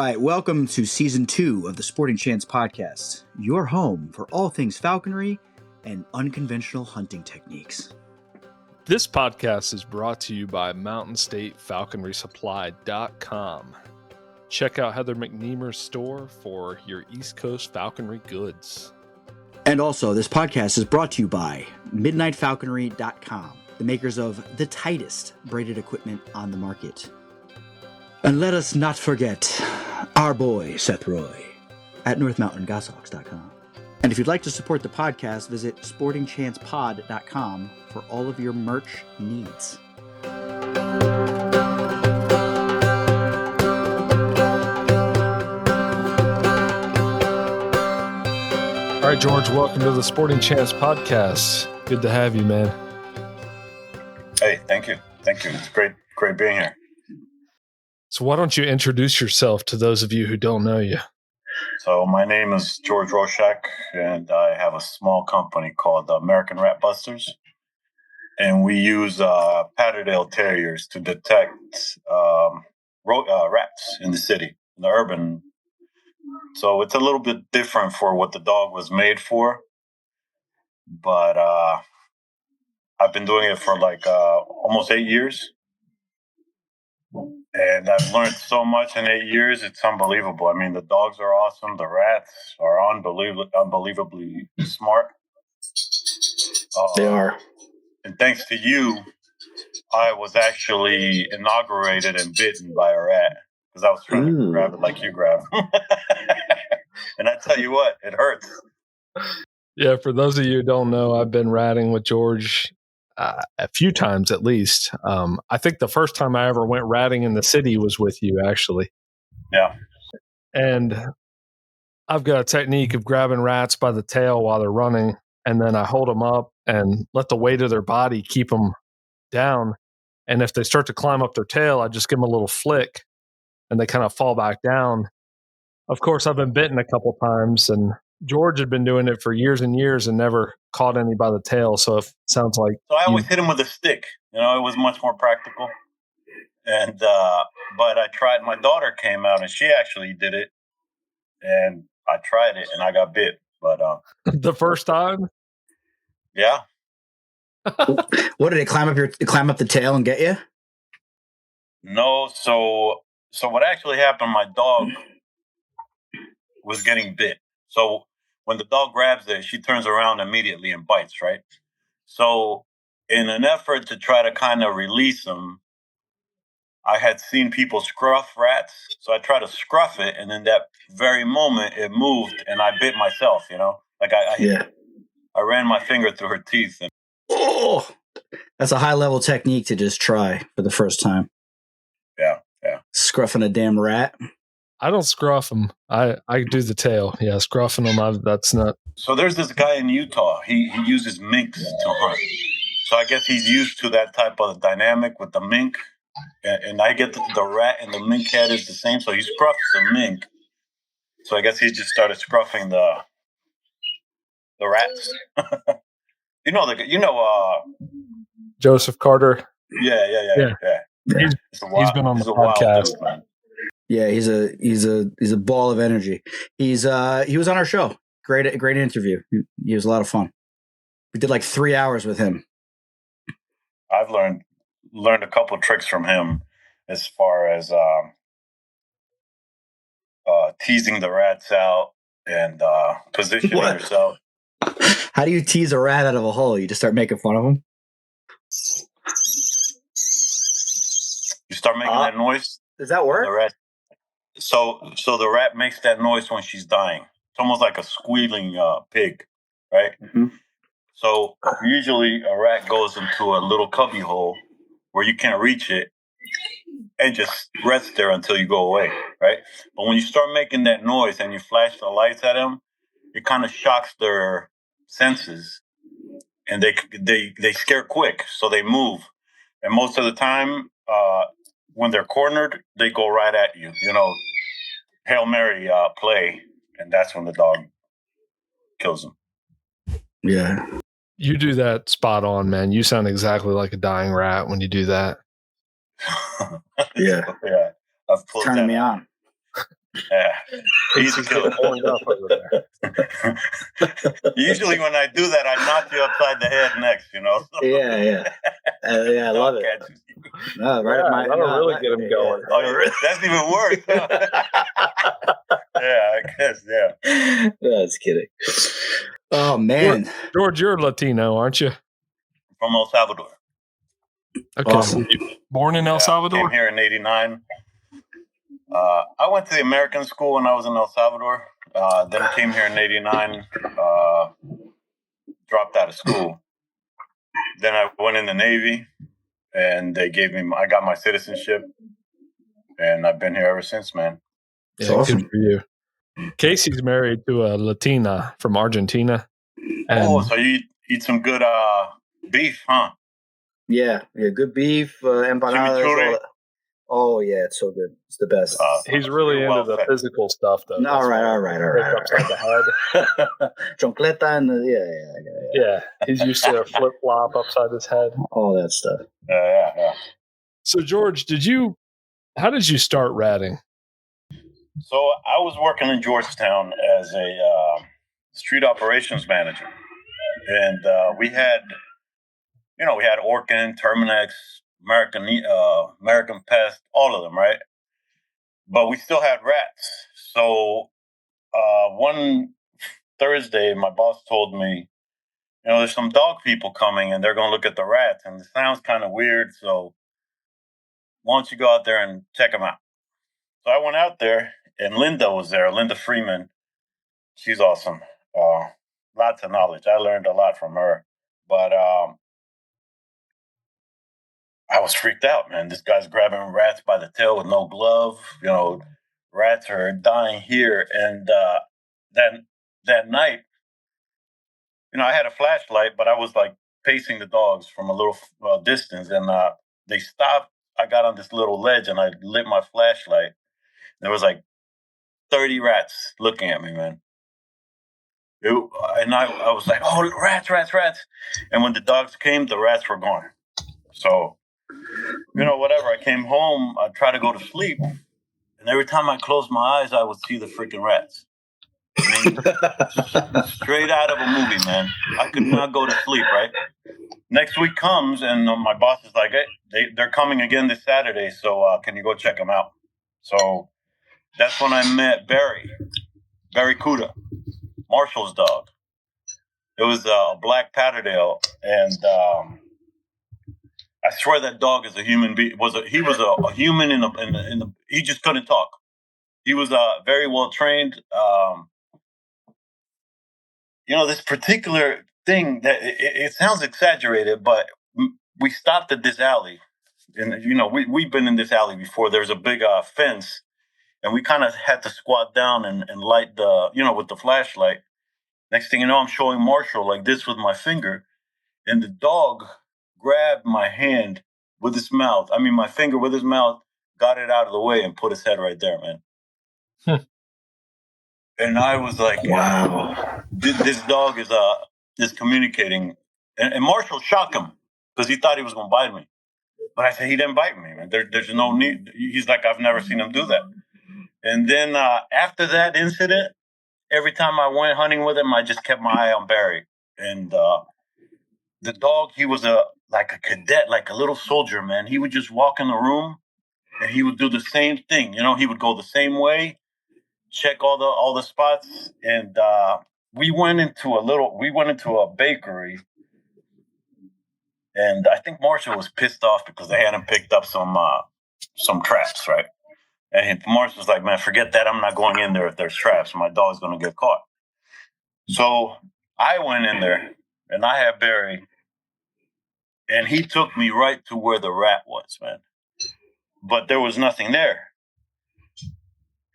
right, welcome to Season 2 of the Sporting Chance Podcast, your home for all things falconry and unconventional hunting techniques. This podcast is brought to you by MountainStateFalconrySupply.com. Check out Heather McNeamer's store for your East Coast falconry goods. And also, this podcast is brought to you by MidnightFalconry.com, the makers of the tightest braided equipment on the market. And let us not forget our boy, Seth Roy, at NorthMountainGoshawks.com. And if you'd like to support the podcast, visit SportingChancePod.com for all of your merch needs. All right, George, welcome to the Sporting Chance Podcast. Good to have you, man. Hey, thank you. It's great being here. So why don't you introduce yourself to those of you who don't know you? So my name is George Rochac, and I have a small company called American Rat Busters. And we use patterdale terriers to detect rats in the city, in the urban. So it's a little bit different for what the dog was made for. But I've been doing it for almost 8 years. And I've learned so much in 8 years. It's unbelievable. I mean, the dogs are awesome. The rats are unbelievably smart. They are. And thanks to you, I was actually inaugurated and bitten by a rat because I was trying to grab it like you grab. And I tell you what, it hurts. Yeah, for those of you who don't know, I've been ratting with George a few times at least. I think the first time I ever went ratting in the city was with you, actually. Yeah. And I've got a technique of grabbing rats by the tail while they're running, and then I hold them up and let the weight of their body keep them down. And if they start to climb up their tail, I just give them a little flick, and they kind of fall back down. Of course, I've been bitten a couple times, and George had been doing it for years and years and never caught any by the tail. So it sounds like... So I always hit him with a stick. You know, it was much more practical. And but I tried. My daughter came out, and she actually did it. And I tried it, and I got bit. But the first time? Yeah. What did it climb up the tail and get you? No. So what actually happened? My dog was getting bit. So when the dog grabs it, she turns around immediately and bites, right? So in an effort to try to kind of release him, I had seen people scruff rats. So I tried to scruff it, and in that very moment, it moved, and I bit myself, you know? I ran my finger through her teeth. And that's a high-level technique to just try for the first time. Yeah. Scruffing a damn rat. I don't scruff them. I do the tail. Yeah, scruffing them, that's not... So there's this guy in Utah. He uses minks to hunt. So I guess he's used to that type of dynamic with the mink. And I get the rat and the mink head is the same. So he scruffs the mink. So I guess he just started scruffing the rats. you know Joseph Carter. Yeah. He's been on the podcast. Dude, man. Yeah, he's a ball of energy. He was on our show. Great interview. He was a lot of fun. We did 3 hours with him. I've learned a couple of tricks from him as far as teasing the rats out and positioning yourself. How do you tease a rat out of a hole? You just start making fun of him? You start making that noise. Does that work? The rat. So the rat makes that noise when she's dying. It's almost like a squealing pig, right? Mm-hmm. So usually a rat goes into a little cubby hole where you can't reach it and just rests there until you go away, right? But when you start making that noise and you flash the lights at them, it kind of shocks their senses, and they scare quick, so they move. And most of the time, when they're cornered, they go right at you. You know, Hail Mary play, and that's when the dog kills them. Yeah. You do that spot on, man. You sound exactly like a dying rat when you do that. Yeah. I've pulled Turning that me on. Yeah. He's getting warmed up over there. Usually when I do that, I knock you upside the head next, you know? Yeah. I love it. No, right Yeah, at my, that'll really get him going. Oh, that's even worse. Huh? Yeah, I guess, yeah. That's kidding. Oh, man. George, you're Latino, aren't you? From El Salvador. Okay. Awesome. Born in El Salvador? Came here in 89. I went to the American school when I was in El Salvador. Then came here in 89. Dropped out of school. Then I went in the Navy, and they gave me. I got my citizenship, and I've been here ever since, man. Yeah, awesome. good for you. Casey's married to a Latina from Argentina. And so you eat some good beef, huh? Yeah, good beef, empanadas. All that. Oh, yeah, it's so good. It's the best. He's really into the physical stuff, though. All right. Upside the head. Choncleta and Yeah, he's used to a flip-flop upside his head. All that stuff. Yeah. So, George, how did you start ratting? So I was working in Georgetown as a street operations manager. And we had Orkin, Terminex, American Pest, all of them, right? But we still had rats. So one Thursday, my boss told me, there's some dog people coming and they're going to look at the rats. And it sounds kind of weird. So why don't you go out there and check them out? So I went out there and Linda was there, Linda Freeman. She's awesome. Lots of knowledge. I learned a lot from her. But I was freaked out, man. This guy's grabbing rats by the tail with no glove. Rats are dying here. And then that night, I had a flashlight, but I was like pacing the dogs from a little distance. And they stopped. I got on this little ledge and I lit my flashlight. There was like 30 rats looking at me, man. And I was like, oh, rats. And when the dogs came, the rats were gone. So, whatever. I came home, I tried to go to sleep. And every time I closed my eyes, I would see the freaking rats. I mean, straight out of a movie, man. I could not go to sleep, right? Next week comes, and my boss is like, hey, they're coming again this Saturday, so can you go check them out? So that's when I met Barry Cuda, Marshall's dog. It was a black patterdale, and I swear that dog is a human being. He was a human in the. He just couldn't talk. He was very well trained. This particular thing that it sounds exaggerated, but we stopped at this alley, and we've been in this alley before. There's a big fence, and we kind of had to squat down and light with the flashlight. Next thing you know, I'm showing Marshall like this with my finger, and the dog grabbed my hand with his mouth. I mean, my finger with his mouth, got it out of the way and put his head right there, man. And I was like, wow, this dog is communicating. And Marshall shocked him because he thought he was going to bite me. But I said, he didn't bite me, man. There's no need. He's like, I've never seen him do that. And then after that incident, every time I went hunting with him, I just kept my eye on Barry. And the dog, he was like a cadet, like a little soldier, man. He would just walk in the room and he would do the same thing. He would go the same way, check all the spots. And we went into a bakery. And I think Marshall was pissed off because they hadn't picked up some traps, right? And Marshall was like, man, forget that. I'm not going in there if there's traps. My dog's going to get caught. So I went in there and I had Barry. And he took me right to where the rat was, man. But there was nothing there.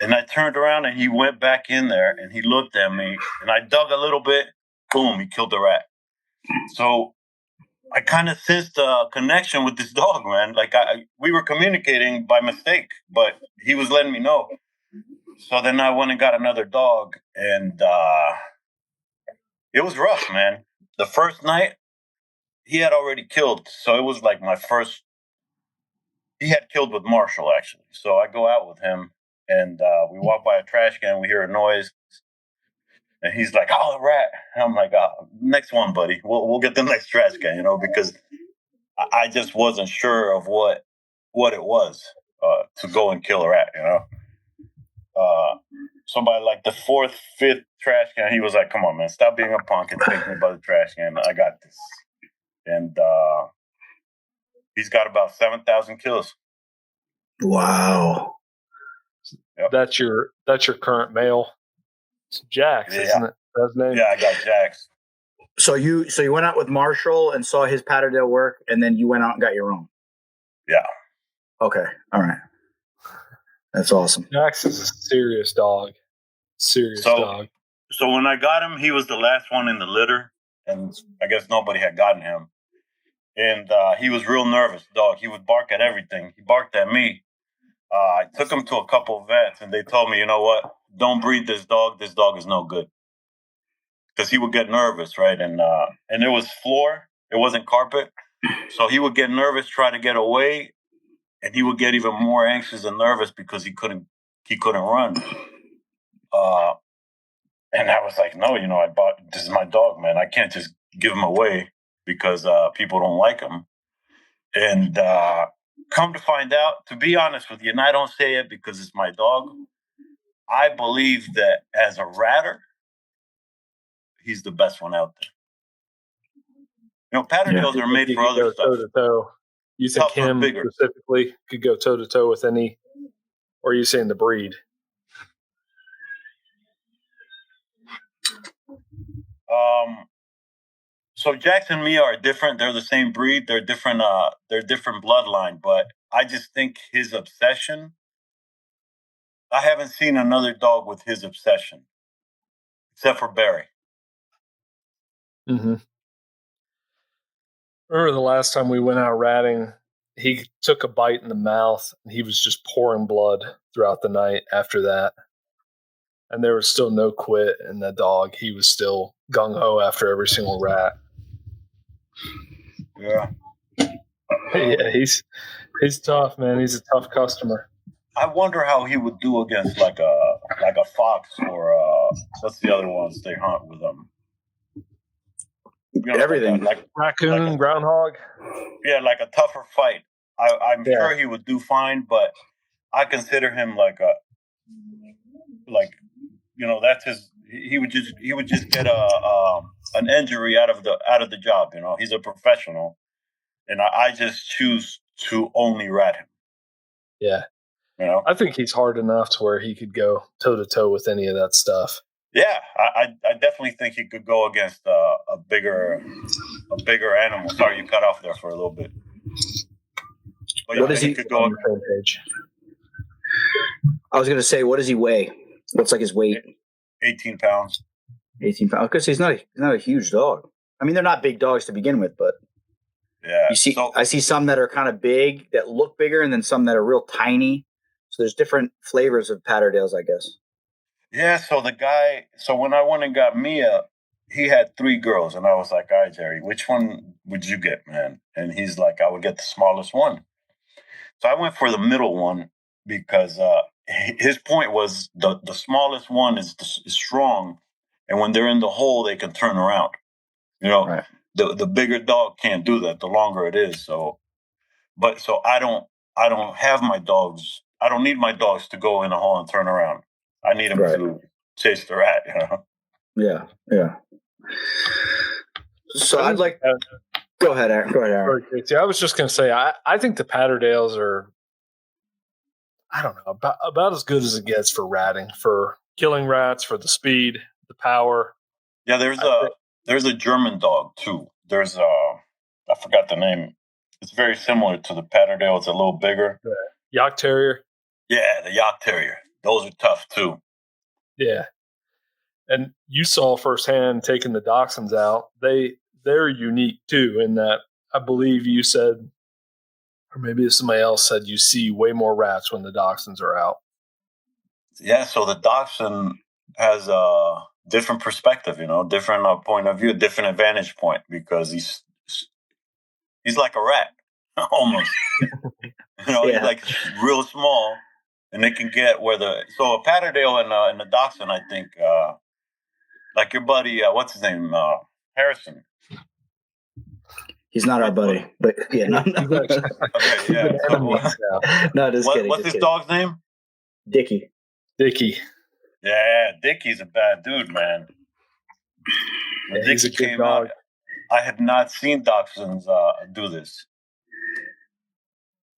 And I turned around and he went back in there and he looked at me and I dug a little bit. Boom, he killed the rat. So I kind of sensed a connection with this dog, man. Like we were communicating by mistake, but he was letting me know. So then I went and got another dog and it was rough, man. The first night, he had already killed. So it was like my first. He had killed with Marshall, actually. So I go out with him and we walk by a trash can. We hear a noise, and he's like, "Oh, a rat!" And I'm like, "Next one, buddy. We'll get the next trash can," because I just wasn't sure of what it was to go and kill a rat. So by like the fourth, fifth trash can, he was like, "Come on, man, stop being a punk and take me by the trash can. I got this." And he's got about 7,000 kills. Wow. Yep. That's your current male. It's Jax, isn't it? That's his name. Yeah, I got Jax. So you went out with Marshall and saw his patterdale work, and then you went out and got your own. Yeah. Okay. All right. That's awesome. Jax is a serious dog. Dog. So when I got him, he was the last one in the litter, and I guess nobody had gotten him. And he was real nervous, dog. He would bark at everything. He barked at me. I took him to a couple of vets, and they told me, you know what? Don't breed this dog. This dog is no good. Because he would get nervous, right? And it was floor. It wasn't carpet. So he would get nervous, try to get away, and he would get even more anxious and nervous because he couldn't run. And I was like, no, this is my dog, man. I can't just give him away because people don't like him. And come to find out, to be honest with you, and I don't say it because it's my dog, I believe that as a ratter, he's the best one out there. Patterdales are made for other stuff. Toe-to-toe. You think him specifically could go toe-to-toe with any, or are you saying the breed? So Jax and Mia are different. They're the same breed. They're different. They're different bloodline. But I just think his obsession. I haven't seen another dog with his obsession, except for Barry. Mm-hmm. Remember the last time we went out ratting, he took a bite in the mouth and he was just pouring blood throughout the night after that. And there was still no quit in the dog. He was still gung-ho after every single rat. Yeah. Yeah, he's tough, man. He's a tough customer. I wonder how he would do against like a fox or what's the other ones they hunt with them? Everything. Like raccoon, groundhog. Yeah, like a tougher fight. I'm sure he would do fine, but I consider him that's his. He would just get an injury out of the job. He's a professional, and I just choose to only rat him. Yeah. I think he's hard enough to where he could go toe-to-toe with any of that stuff. Yeah, I definitely think he could go against a bigger animal. Sorry, you cut off there for a little bit. But what does he could go on the same page? I was going to say, what does he weigh? What's like his weight? 18 pounds. 18 pounds. Because he's not a huge dog. I mean, they're not big dogs to begin with, but yeah. I see some that are kind of big that look bigger, and then some that are real tiny. So there's different flavors of patterdales, I guess. Yeah. So when I went and got Mia, he had 3 girls, and I was like, "All right, Jerry, which one would you get, man?" And he's like, "I would get the smallest one." So I went for the middle one because his point was the smallest one is strong, and when they're in the hole, they can turn around. Right. The bigger dog can't do that. The longer it is. So I don't have my dogs. I don't need my dogs to go in a hole and turn around. I need them to chase the rat. Yeah. So I'd like. Go ahead, Aaron. I was just going to say, I think the patterdales are, I don't know, about as good as it gets for ratting, for killing rats, for the speed, the power. Yeah, there's a German dog too. There's I forgot the name. It's very similar to the patterdale. It's a little bigger. The Yak Terrier. Yeah, the Yak Terrier. Those are tough too. Yeah, and you saw firsthand taking the dachshunds out. They're unique too, in that I believe you said, or maybe somebody else said, you see way more rats when the dachshunds are out. Yeah, so the dachshund has a different perspective, different point of view, different advantage point, because he's like a rat, almost. He's like real small, and they can get where so a patterdale and a dachshund, I think, like your buddy, what's his name, Harrison. He's not our buddy, but yeah, no. Okay, yeah. No, just kidding. What's his dog's name? Dickie. Yeah, Dickie's a bad dude, man. When Dickie came out, I had not seen dachshunds do this.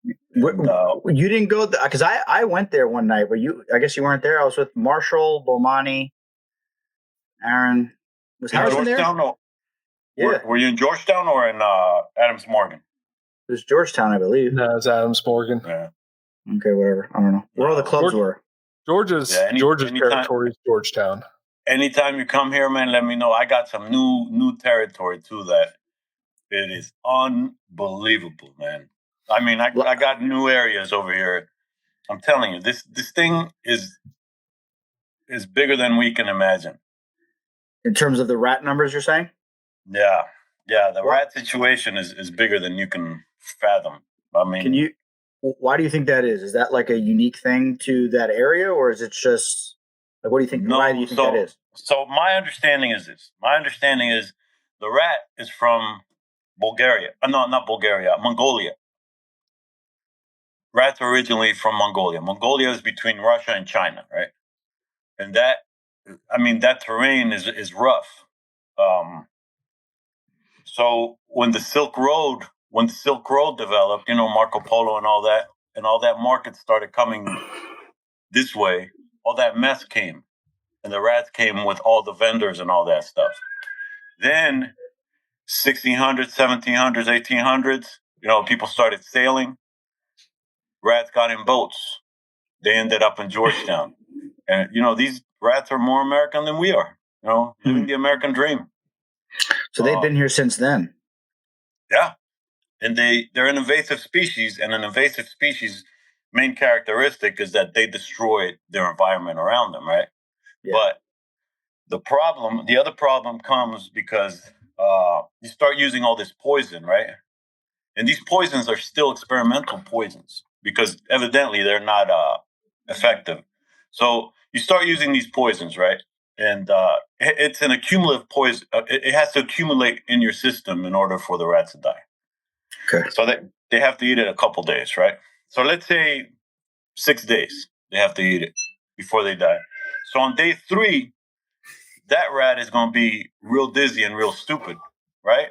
You didn't go because I went there one night, but I guess you weren't there. I was with Marshall, Bomani, Aaron. Was Harrison there? Yeah. Were you in Georgetown or in Adams Morgan? It was Georgetown, I believe. No, it was Adams Morgan. Yeah. Okay, whatever. I don't know where all the clubs were. Georgia's territory is Georgetown. Anytime you come here, man, let me know. I got some new territory too. That it is unbelievable, man. I mean, I got new areas over here. I'm telling you, this thing is bigger than we can imagine. In terms of the rat numbers, you're saying? Yeah. The rat situation is bigger than you can fathom. I mean, why do you think that is? Is that like a unique thing to that area, or is it just like, what do you think? Why do you think that is? So my understanding is this. My understanding is the rat is from Bulgaria. No, not Bulgaria, Mongolia. Rats are originally from Mongolia. Mongolia is between Russia and China, right? And that terrain is rough. So when the Silk Road developed, Marco Polo and all that market started coming this way, all that mess came. And the rats came with all the vendors and all that stuff. Then 1600s, 1700s, 1800s, people started sailing. Rats got in boats. They ended up in Georgetown. And, these rats are more American than we are, living the American dream. So they've been here since then. Yeah. And they're an invasive species, and an invasive species' main characteristic is that they destroy their environment around them, right? Yeah. But the other problem comes because you start using all this poison, right? And these poisons are still experimental poisons because evidently they're not effective. So you start using these poisons, right? And it's an accumulative poison. It has to accumulate in your system in order for the rats to die. Okay. So they have to eat it a couple days, right? So let's say 6 days they have to eat it before they die. So on day 3, that rat is going to be real dizzy and real stupid, right?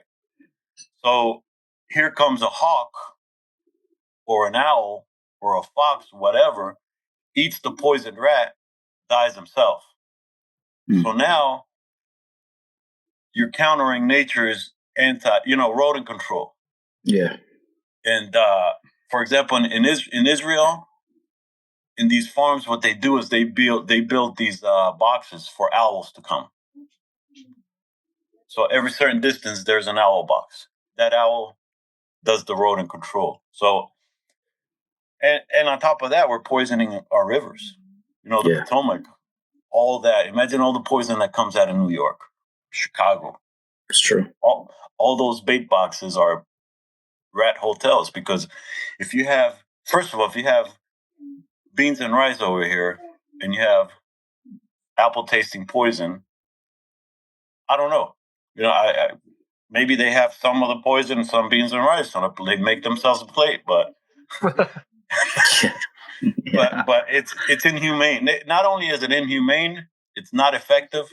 So here comes a hawk or an owl or a fox, whatever, eats the poisoned rat, dies himself. So now you're countering nature's rodent control. Yeah. And for example, in Israel, in these farms, what they do is they build these boxes for owls to come. So every certain distance, there's an owl box. That owl does the rodent control. So, and on top of that, we're poisoning our rivers. The Potomac, all that. Imagine all the poison that comes out of New York, Chicago. It's true. All those bait boxes are rat hotels because if you have beans and rice over here and you have apple tasting poison, I don't know. Maybe they have some of the poison, some beans and rice on it. They make themselves a plate, but but it's inhumane. Not only is it inhumane, it's not effective.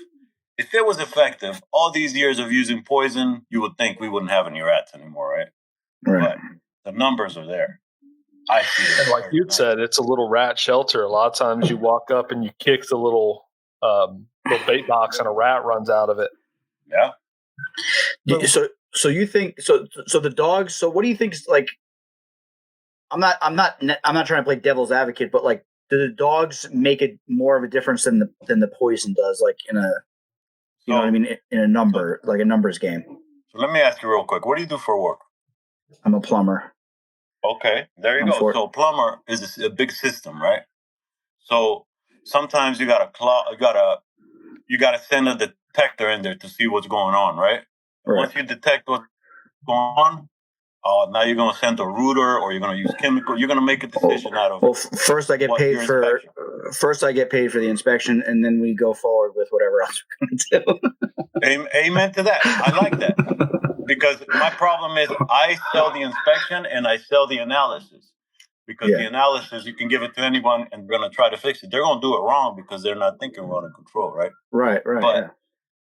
If it was effective, all these years of using poison, you would think we wouldn't have any rats anymore, right? Right. But the numbers are there. I see it. And like you said, it's a little rat shelter. A lot of times you walk up and you kick the little bait box and a rat runs out of it. Yeah. So you think so the dogs? So what do you think is like? I'm not trying to play devil's advocate, but like, do the dogs make it more of a difference than the poison does? Like in a, what I mean, in a number, like a numbers game. So let me ask you real quick. What do you do for work? I'm a plumber. Okay, there you go. So plumber is a big system, right? So sometimes you gotta send a detector in there to see what's going on, right? Once you detect what's going on, now you're going to send a rooter or you're going to use chemical. You're going to make a decision out of. Well, first I get paid for the inspection, and then we go forward with whatever else we're going to do. Amen to that. I like that because my problem is I sell the inspection and I sell the analysis. Because the analysis, you can give it to anyone and they're going to try to fix it. They're going to do it wrong because they're not thinking rodent control, right? Right. But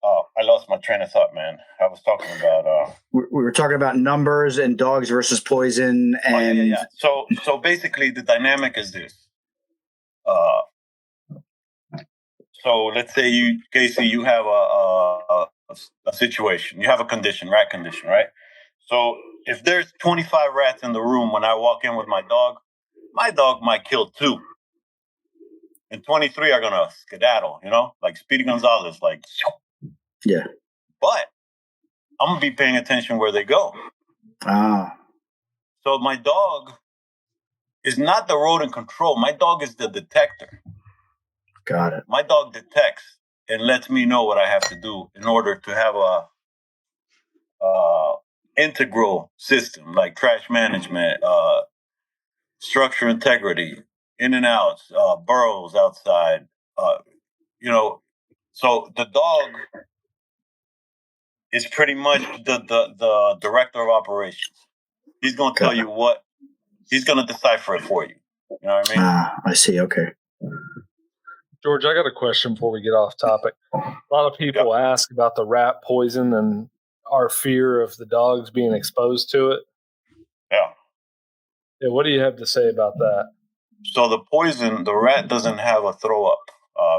I lost my train of thought, man. I was talking about... we were talking about numbers and dogs versus poison. And So basically the dynamic is this. So let's say Casey, you have a situation. You have a condition, rat condition, right? So if there's 25 rats in the room when I walk in with my dog might kill 2. And 23 are going to skedaddle, like Speedy Gonzalez, like... Yeah. But I'm going to be paying attention where they go. So my dog is not the rodent control. My dog is the detector. Got it. My dog detects and lets me know what I have to do in order to have a integral system like trash management, structure integrity, in and outs, burrows outside, So the dog is pretty much the director of operations. He's going to tell you what, he's going to decipher it for you. You know what I mean? I see. Okay. George, I got a question before we get off topic. A lot of people ask about the rat poison and our fear of the dogs being exposed to it. Yeah. What do you have to say about that? So the poison, the rat doesn't have a throw up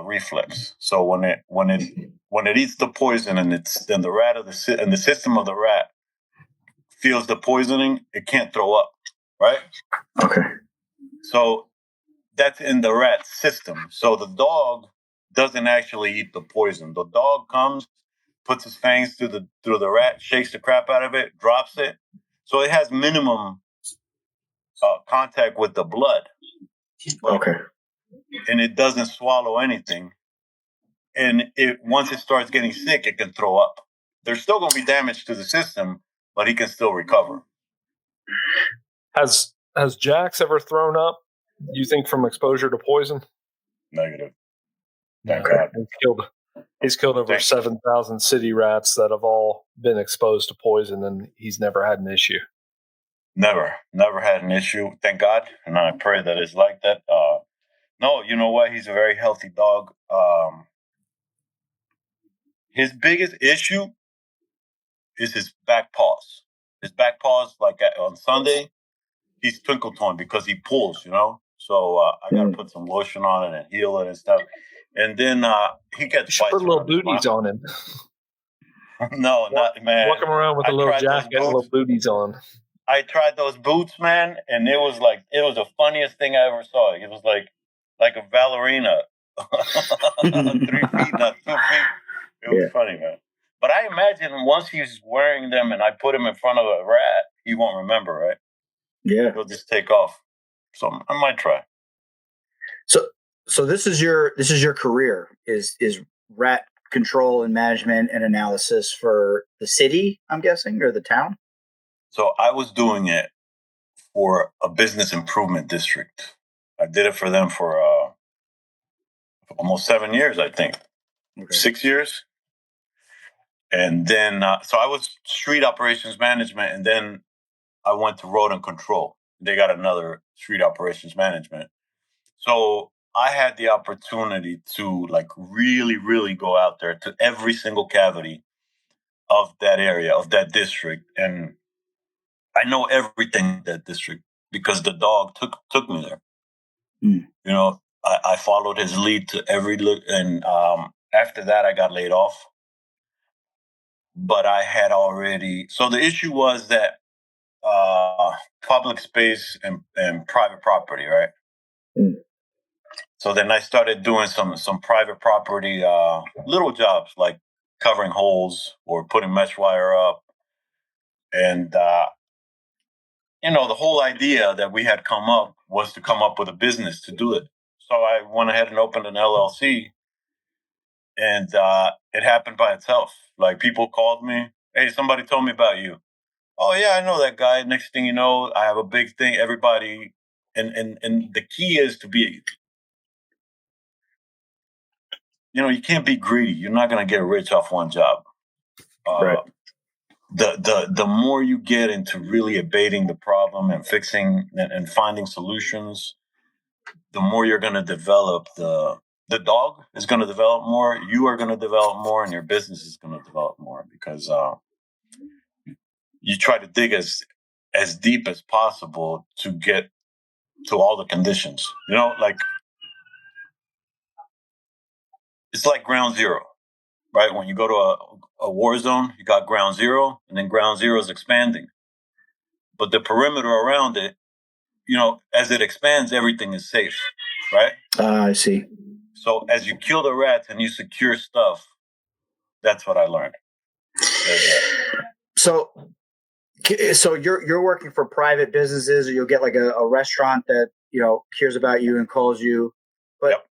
reflex. So when it eats the poison and then the rat and the system of the rat feels the poisoning, it can't throw up, right? Okay. So that's in the rat system. So the dog doesn't actually eat the poison. The dog comes, puts his fangs through the rat, shakes the crap out of it, drops it. So it has minimum contact with the blood. Okay. And it doesn't swallow anything. And once it starts getting sick, it can throw up. There's still going to be damage to the system, but he can still recover. Has Jax ever thrown up, you think, from exposure to poison? Negative. Thank God. He's killed over 7,000 city rats that have all been exposed to poison, and he's never had an issue. Never had an issue. Thank God. And I pray that it's like that. No, you know what? He's a very healthy dog. His biggest issue is his back paws. His back paws, like on Sunday, he's twinkle toeing because he pulls, So I got to put some lotion on it and heal it and stuff. And then he gets bites. Put little booties on him. No, not man. Walk him around with a little jacket and little booties on. I tried those boots, man, and it was the funniest thing I ever saw. It was like a ballerina, 3 feet, not 2 feet. It was funny, man. But I imagine once he's wearing them and I put him in front of a rat, he won't remember, right? Yeah, he'll just take off. So I might try. So this is your career is rat control and management and analysis for the city, I'm guessing, or the town? So I was doing it for a business improvement district. I did it for them for almost 7 years, I think. Okay. 6 years. And then, so I was street operations management, and then I went to rodent control. They got another street operations management. So I had the opportunity to really, really go out there to every single cavity of that area, of that district. And I know everything in that district because the dog took me there. I followed his lead to every look. And after that, I got laid off. But I had already... So the issue was that public space and private property, right? So then I started doing some private property little jobs like covering holes or putting mesh wire up. And, the whole idea that we had come up was to come up with a business to do it. So I went ahead and opened an LLC, and it happened by itself. Like people called me, hey, somebody told me about you. Oh yeah, I know that guy. Next thing you know, I have a big thing. Everybody, and the key is to be, you can't be greedy. You're not gonna get rich off one job. Right. The more you get into really abating the problem and fixing and finding solutions, the more you're gonna develop. The dog is gonna develop more. You are gonna develop more, and your business is gonna develop more because you try to dig as deep as possible to get to all the conditions. Like it's like ground zero, right? When you go to a war zone, you got ground zero, and then ground zero is expanding. But the perimeter around it, as it expands, everything is safe, right? I see. So as you kill the rats and you secure stuff, that's what I learned. So you're working for private businesses, or you'll get like a restaurant that cares about you and calls you, but Yep.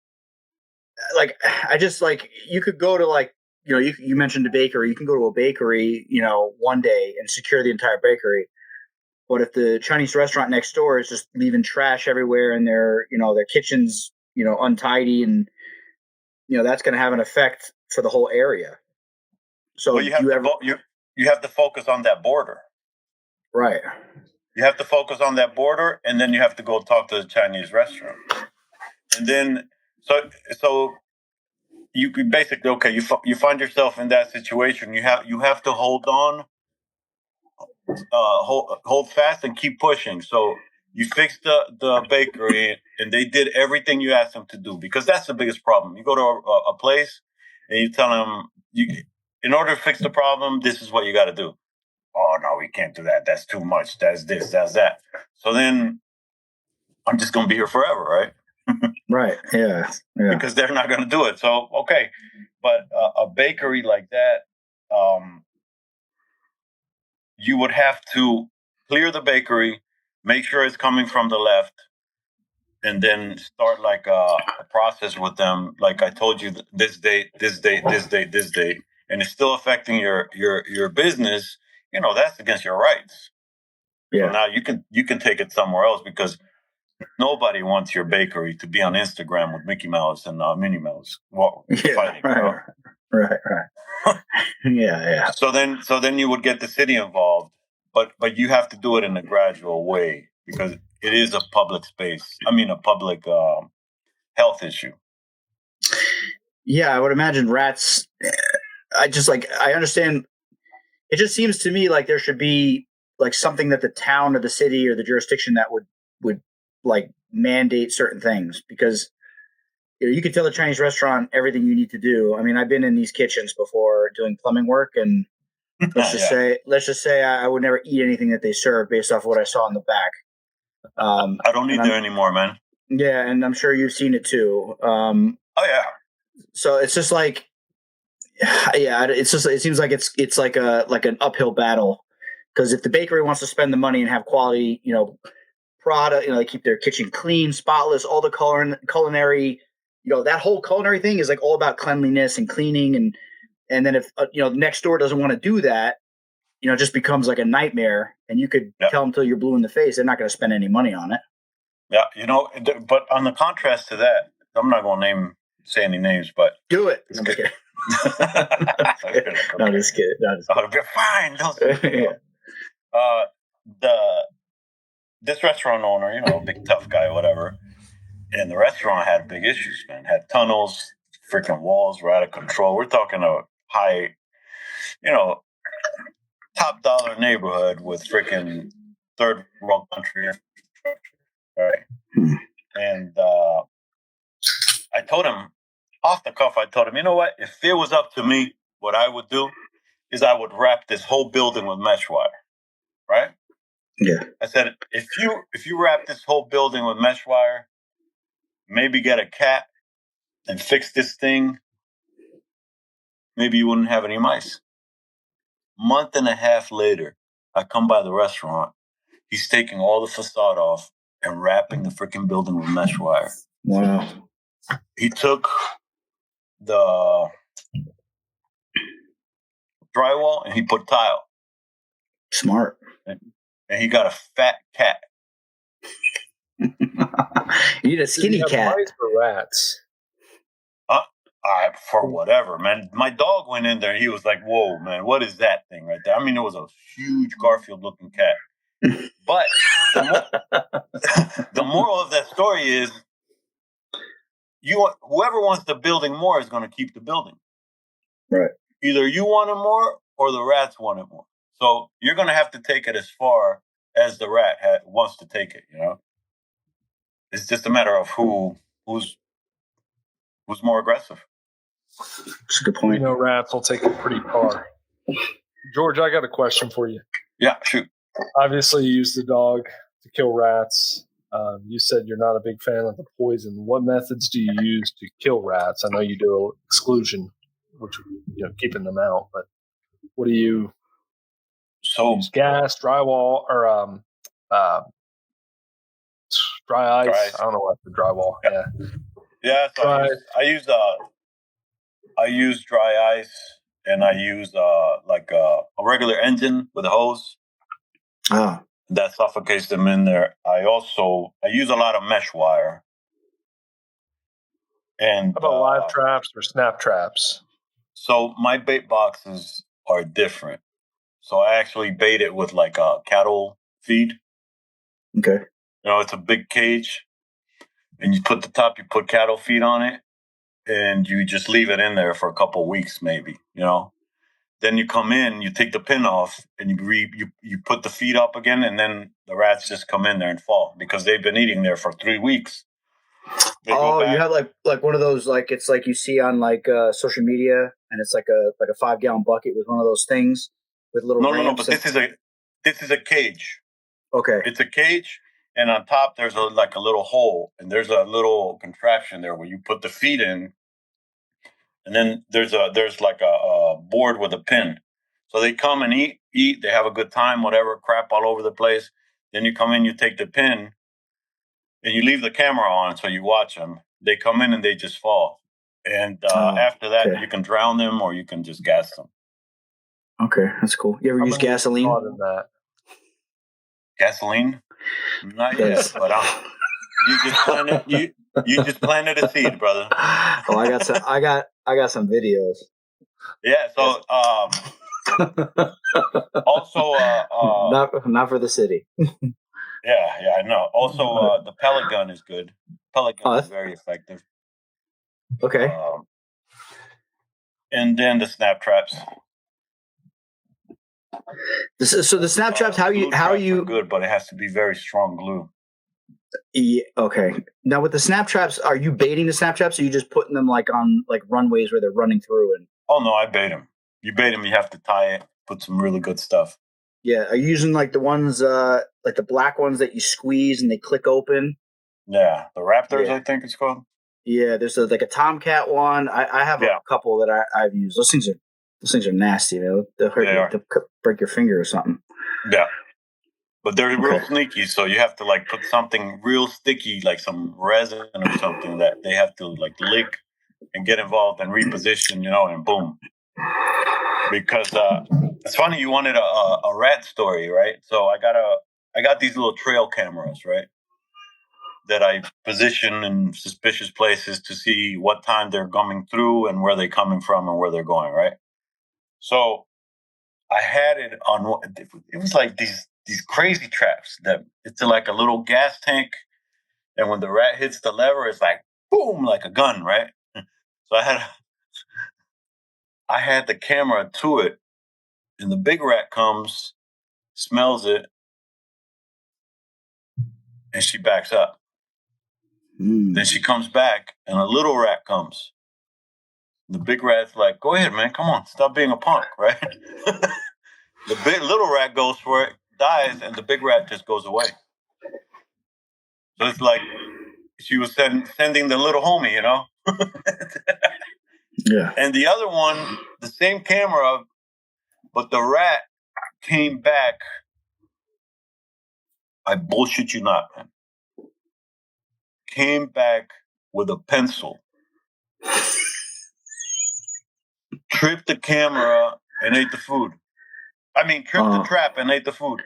like I just like you could go to like you mentioned a bakery. You can go to a bakery one day and secure the entire bakery. But if the Chinese restaurant next door is just leaving trash everywhere and their kitchen's untidy, and that's going to have an effect for the whole area. So Well, you have to focus on that border. Right. You have to focus on that border, and then you have to go talk to the Chinese restaurant. And then, so you could basically, okay, you find yourself in that situation. You have to hold on, hold fast, and keep pushing. So you fix the bakery, and they did everything you asked them to do, because that's the biggest problem. You go to a place, and you tell them, in order to fix the problem, this is what you got to do. Oh no, we can't do that. That's too much. That's this. That's that. So then I'm just going to be here forever, right? Right. Yeah. Because they're not going to do it. So okay, but a bakery like that, you would have to clear the bakery, make sure it's coming from the left, and then start like a process with them. Like I told you, this date, this date, this date, this date, and it's still affecting your business. That's against your rights. Yeah. So now you can take it somewhere else, because nobody wants your bakery to be on Instagram with Mickey Mouse and Minnie Mouse fighting. Right. Yeah. So then you would get the city involved, but you have to do it in a gradual way, because it is a public space. I mean, a public health issue. Yeah, I would imagine rats. I understand. It just seems to me like there should be like something that the town or the city or the jurisdiction that would like mandate certain things, because you could tell the Chinese restaurant everything you need to do. I mean, I've been in these kitchens before doing plumbing work, and let's just say I would never eat anything that they serve based off what I saw in the back. I don't eat there anymore, man. Yeah, and I'm sure you've seen it too. Oh yeah. So it's just like, yeah, it seems like it's like an uphill battle, because if the bakery wants to spend the money and have quality, product, they keep their kitchen clean, spotless, all the culinary, that whole culinary thing is like all about cleanliness and cleaning, and then if the next door doesn't want to do that, it just becomes like a nightmare, and you could tell them till you're blue in the face, they're not going to spend any money on it. Yeah, but on the contrast to that, I'm not going to say any names, but do it. I'm just kidding. No, just kidding. You're fine. This restaurant owner, big tough guy, whatever, and the restaurant had big issues, man. Had tunnels, freaking walls were out of control. We're talking a high, top dollar neighborhood with freaking third world country, right? And I told him, off the cuff, you know what? If it was up to me, what I would do is I would wrap this whole building with mesh wire, right? Yeah. I said, if you wrap this whole building with mesh wire, maybe get a cat and fix this thing, maybe you wouldn't have any mice. Month and a half later, I come by the restaurant. He's taking all the facade off and wrapping the freaking building with mesh wire. Wow. He took the drywall and he put tile. Smart. and he got a fat cat. You need a skinny cat. Mice or rats? For whatever, man. My dog went in there. He was like, "Whoa, man, what is that thing right there?" I mean, it was a huge Garfield-looking cat. But the moral of that story is, whoever wants the building more is going to keep the building. Right. Either you want it more or the rats want it more. So you're going to have to take it as far as the rat wants to take it. You know, it's just a matter of who's more aggressive. That's a good point. Rats will take it pretty far. George, I got a question for you. Yeah, shoot. Obviously, you use the dog to kill rats. You said you're not a big fan of the poison. What methods do you use to kill rats? I know you do exclusion, which keeping them out. But what do you? So use gas, drywall, or dry ice? I don't know what the drywall. Yeah. Yeah. So I use dry ice, and I use like a regular engine with a hose. Ah. That suffocates them in there. I use a lot of mesh wire. And how about live traps or snap traps? So my bait boxes are different. So I actually bait it with like a cattle feed. Okay. It's a big cage, and you put cattle feed on it, and you just leave it in there for a couple of weeks, maybe. Then you come in, you take the pin off, and you put the feed up again, and then the rats just come in there and fall because they've been eating there for 3 weeks. You have like one of those, like it's like you see on like social media, and it's like a 5-gallon bucket with one of those things with little. No. But this is a cage. Okay. It's a cage, and on top there's a little hole, and there's a little contraption there where you put the feed in. And then there's like a board with a pin. So they come and eat, they have a good time, whatever, crap all over the place. Then you come in, you take the pin, and you leave the camera on so you watch them. They come in and they just fall. And after that, you can drown them or you can just gas them. Okay, that's cool. You ever use gasoline? Gasoline? Not yet, but you just planted a seed, brother. Oh, I got some videos. Yeah. So also not for the city. Yeah, I know. Also, the pellet gun is good. Pellet gun is very effective. Okay. And then the snap traps. So the snap traps, how you good, but it has to be very strong glue. Yeah, okay. Now with the snap traps, are you baiting the snap traps, or are you just putting them like on like runways where they're running through? And oh no, I bait them. You bait them, you have to tie it, put some really good stuff. Yeah, are you using like the ones like the black ones that you squeeze and they click open? Yeah, the Raptors, I think it's called. Yeah, there's like a Tomcat one. I have a couple that I've used. Those things are nasty. They'll hurt you. They'll break your finger or something. Yeah. But they're real sneaky, so you have to like put something real sticky, like some resin or something that they have to like lick and get involved and reposition, and boom. Because it's funny, you wanted a rat story, right? So I got these little trail cameras, right? That I position in suspicious places to see what time they're coming through and where they're coming from and where they're going, right? So I had it on. It was like these crazy traps that it's like a little gas tank, and when the rat hits the lever, it's like boom, like a gun, right? So I had the camera to it, and the big rat comes, smells it, and she backs up. Then she comes back, and a little rat comes. The big rat's like, "Go ahead, man, come on, stop being a punk," right? The little rat goes for it, dies, and the big rat just goes away. So it's like she was sending the little homie, Yeah. And the other one, the same camera, but the rat came back. I bullshit you not, man. Came back with a pencil. Tripped the camera and ate the food. I mean, tripped the trap and ate the food.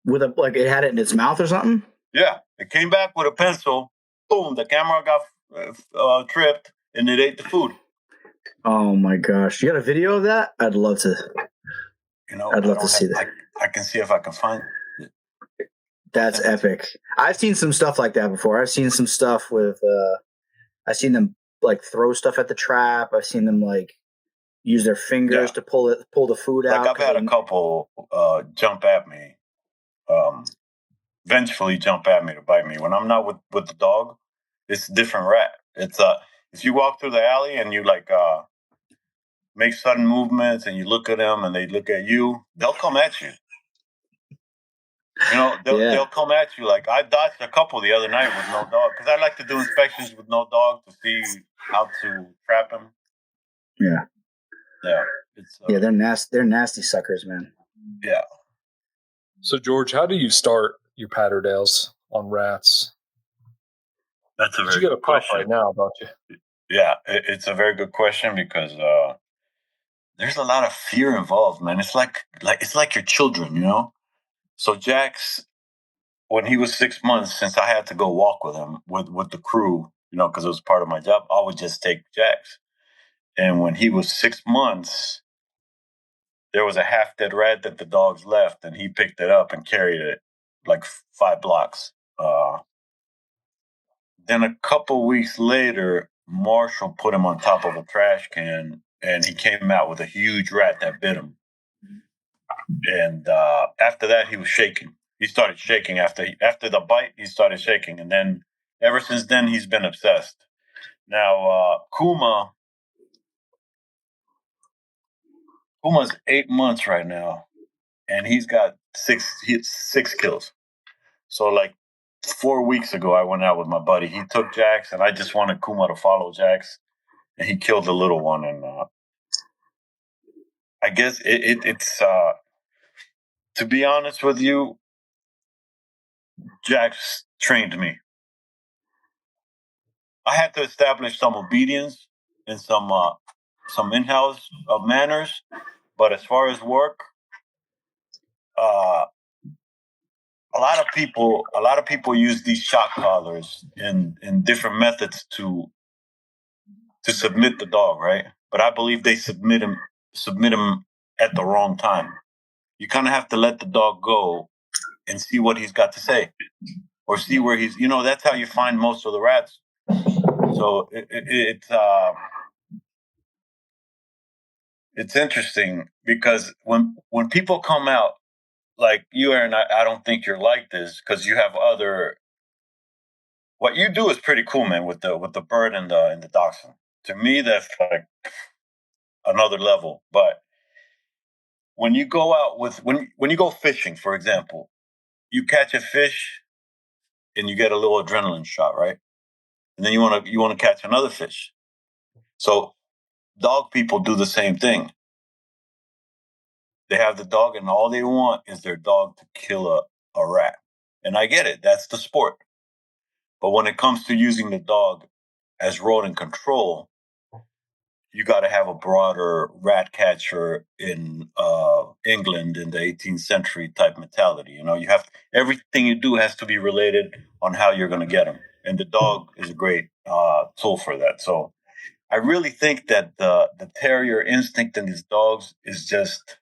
With it had it in its mouth or something? Yeah, it came back with a pencil. Boom, the camera got tripped, and it ate the food. Oh my gosh! You got a video of that? I'd love to. I'd love to see that. I can see if I can find it. That's epic. I've seen some stuff like that before. I've seen some stuff with. I've seen them throw stuff at the trap. I've seen them use their fingers to pull the food out. I've had a couple jump at me, vengefully jump at me to bite me. When I'm not with the dog, it's a different rat. It's if you walk through the alley and you make sudden movements and you look at them and they look at you, they'll come at you. They'll come at you. Like I dodged a couple the other night with no dog because I like to do inspections with no dog to see how to trap them. Yeah. Yeah. They're nasty. They're nasty suckers, man. Yeah. So George, how do you start your patterdales on rats? That's a very you get a good question right now, don't you? Yeah, it's a very good question because there's a lot of fear involved, man. It's like your children, you know. So Jax, when he was 6 months, since I had to go walk with him with the crew, because it was part of my job, I would just take Jax. And when he was 6 months, there was a half-dead rat that the dogs left, and he picked it up and carried it like 5 blocks. Then a couple weeks later, Marshall put him on top of a trash can, and he came out with a huge rat that bit him. And after that, he was shaking. He started shaking after the bite. He started shaking, and then ever since then, he's been obsessed. Now, Kuma's 8 months right now, and he's got six kills. So 4 weeks ago, I went out with my buddy. He took Jax, and I just wanted Kuma to follow Jax, and he killed the little one. And I guess it's to be honest with you, Jax trained me. I had to establish some obedience and some in-house manners, but as far as work, a lot of people use these shock collars in different methods to submit the dog, right? But I believe they submit him at the wrong time. You kind of have to let the dog go and see what he's got to say, or see where he's. That's how you find most of the rats. So it's interesting because when people come out like you, Aaron, I don't think you're like this because you have other. What you do is pretty cool, man. With the bird and the dachshund. To me, that's like another level. But when you go out when you go fishing, for example, you catch a fish and you get a little adrenaline shot, right? And then you want to catch another fish. So dog people do the same thing. They have the dog, and all they want is their dog to kill a rat. And I get it. That's the sport. But when it comes to using the dog as rodent control, you got to have a broader rat catcher in England in the 18th century type mentality. You have everything you do has to be related on how you're going to get them. And the dog is a great tool for that. So I really think that the terrier instinct in these dogs is just,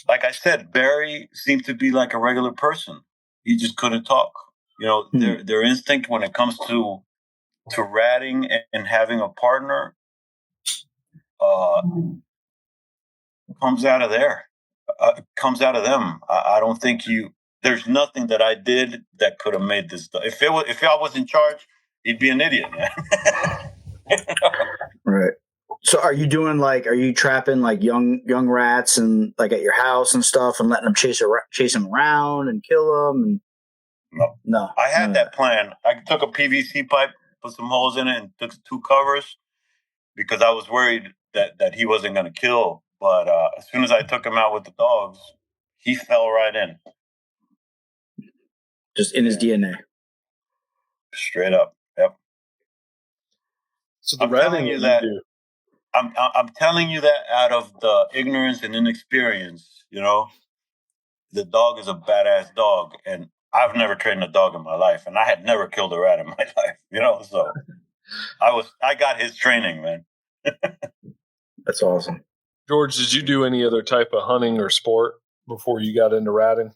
like I said, Barry seemed to be like a regular person. He just couldn't talk. Their instinct when it comes to ratting and having a partner comes out of there. Comes out of them. I don't think there's nothing that I did that could have made this. If I was in charge, he'd be an idiot, man. Right. So are you trapping young rats and at your house and stuff and letting them chase them around and kill them? And no. I had that plan. I took a PVC pipe, put some holes in it, and took 2 covers because I was worried that he wasn't going to kill. But as soon as I took him out with the dogs, he fell right in. Just in his DNA. Straight up. Yep. So I'm telling you that. I'm telling you that out of the ignorance and inexperience, the dog is a badass dog, and I've never trained a dog in my life, and I had never killed a rat in my life, so I got his training, man. That's awesome. George, did you do any other type of hunting or sport before you got into ratting?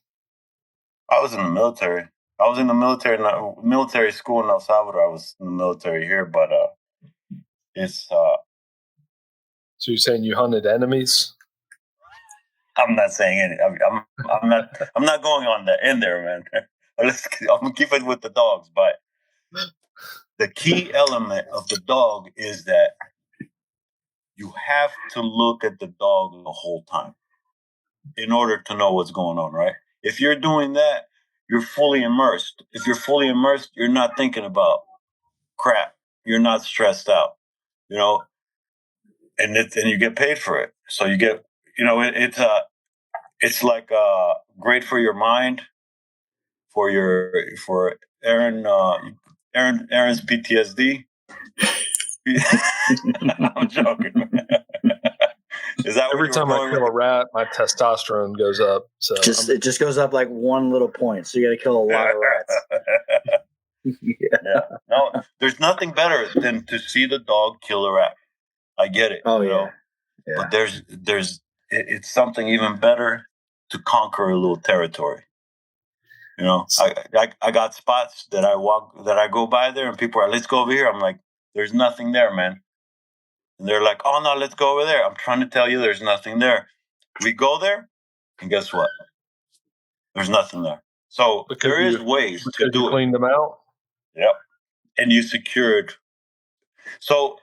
I was in the military. I was in the military school in El Salvador. I was in the military here, but it's. So you're saying you hunted enemies? I'm not saying any. I'm not going on the end there, man. I'm gonna keep it with the dogs, but the key element of the dog is that you have to look at the dog the whole time in order to know what's going on, right? If you're doing that, you're fully immersed. If you're fully immersed, you're not thinking about crap. You're not stressed out, and you get paid for it. So you get, it's like great for your mind, for Aaron's PTSD. I'm joking. Is that every time I kill a rat, my testosterone goes up? So it just goes up like one little point. So you got to kill a lot of rats. Yeah. No, there's nothing better than to see the dog kill a rat. I get it. Yeah. But it's something even better to conquer a little territory. I got spots that I go by there, and people are, let's go over here. I'm like, there's nothing there, man. And they're like, oh no, let's go over there. I'm trying to tell you, there's nothing there. We go there, and guess what? There's nothing there. So there is ways to do it. Clean them out. Yep. And you secured. So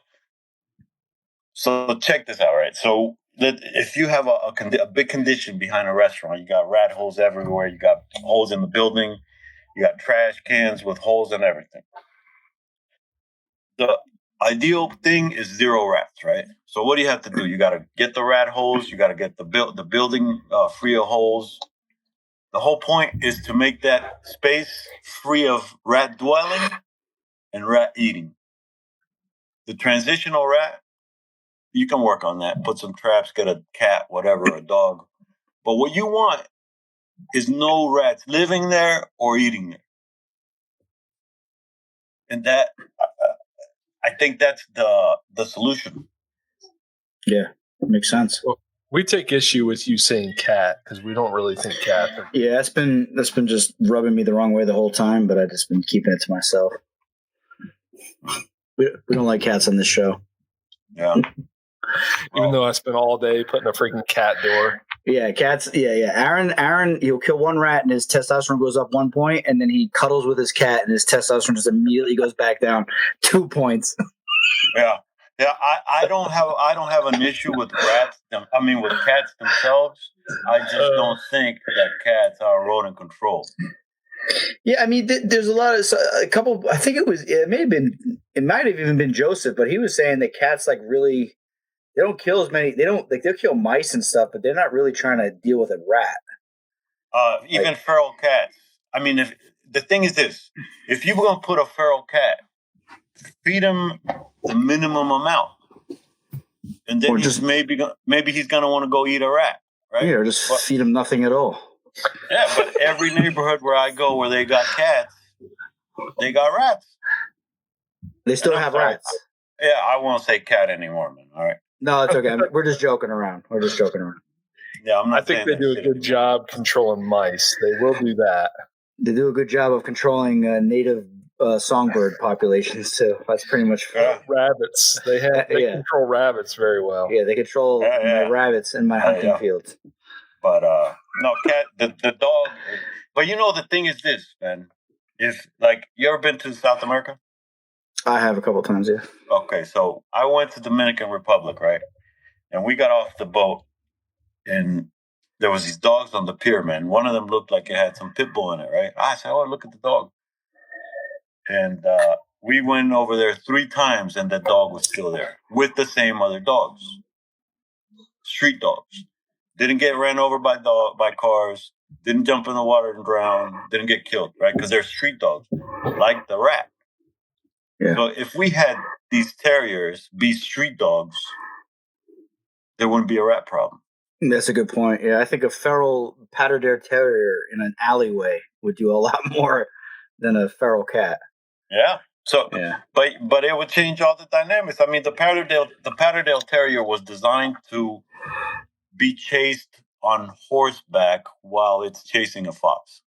check this out, right? So if you have a big condition behind a restaurant, you got rat holes everywhere, you got holes in the building, you got trash cans with holes and everything. The ideal thing is 0 rats, right? So what do you have to do? You got to get the rat holes, you got to get the building free of holes. The whole point is to make that space free of rat dwelling and rat eating. The transitional rat, you can work on that. Put some traps, get a cat, whatever, a dog. But what you want is no rats living there or eating there. And that, I think that's the solution. Yeah, that makes sense. Well, we take issue with you saying cat because we don't really think cat. Yeah, that's been just rubbing me the wrong way the whole time, but I've just been keeping it to myself. We don't like cats on this show. Yeah. Even though I spent all day putting a freaking cat door. Yeah, cats. Yeah. Aaron, he'll kill one rat and his testosterone goes up 1 point, and then he cuddles with his cat and his testosterone just immediately goes back down 2 points. Yeah. I don't have an issue with rats. With cats themselves. I just don't think that cats are rodent control. Yeah, there's a couple. I think it might have even been Joseph, but he was saying that cats really. They don't kill as many. They don't they'll kill mice and stuff, but they're not really trying to deal with a rat. Even feral cats. If the thing is this, if you're gonna put a feral cat, feed him the minimum amount, and then maybe he's gonna want to go eat a rat, right? Yeah, or just feed him nothing at all. Yeah, but every neighborhood where I go, where they got cats, they got rats. They still have rats. Yeah, I won't say cat anymore, man. All right. No, it's okay. We're just joking around. Yeah, I'm not. I think they do a good job controlling mice. They will do that. They do a good job of controlling native songbird populations too. That's pretty much rabbits. They control rabbits very well. Yeah, they control my rabbits in my hunting fields. But no, cat. The dog. But the thing is this, man. If you ever been to South America? I have a couple of times, yeah. Okay, so I went to Dominican Republic, right? And we got off the boat, and there was these dogs on the pier, man. One of them looked like it had some pit bull in it, right? I said, oh, look at the dog. And we went over there 3 times, and the dog was still there with the same other dogs. Street dogs. Didn't get ran over by cars, didn't jump in the water and drown, didn't get killed, right? Because they're street dogs, like the rat. Yeah. So if we had these terriers be street dogs, there wouldn't be a rat problem. That's a good point. Yeah, I think a feral patterdale terrier in an alleyway would do a lot more than a feral cat. Yeah. So, Yeah. but it would change all the dynamics. I mean, the Patterdale Terrier was designed to be chased on horseback while it's chasing a fox.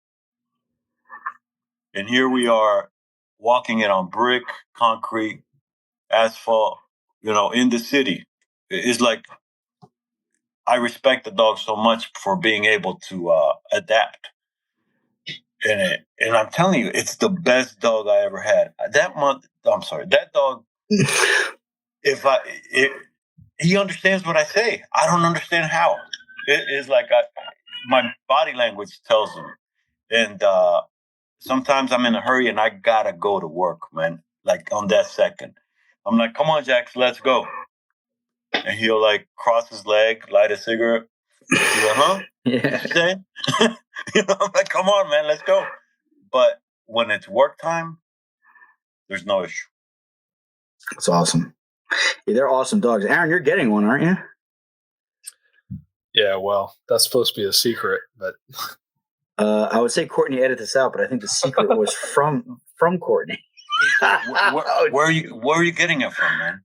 And here we are walking it on brick, concrete, asphalt, in the city. It's like I respect the dog so much for being able to adapt. And I'm telling you, it's the best dog I ever had. That dog, if I, it, he understands what I say. I don't understand how. It is like my body language tells him. And sometimes I'm in a hurry and I gotta go to work, man. Like on that second, I'm like, "Come on, Jax, let's go." And he'll like cross his leg, light a cigarette. He's like, "Huh? Yeah. What you saying?" I'm like, "Come on, man, let's go." But when it's work time, there's no issue. That's awesome. Yeah, they're awesome dogs. Aaron, you're getting one, aren't you? Yeah, well, that's supposed to be a secret, but I would say Courtney edited this out, but I think the secret was from Courtney. Where are you getting it from, man?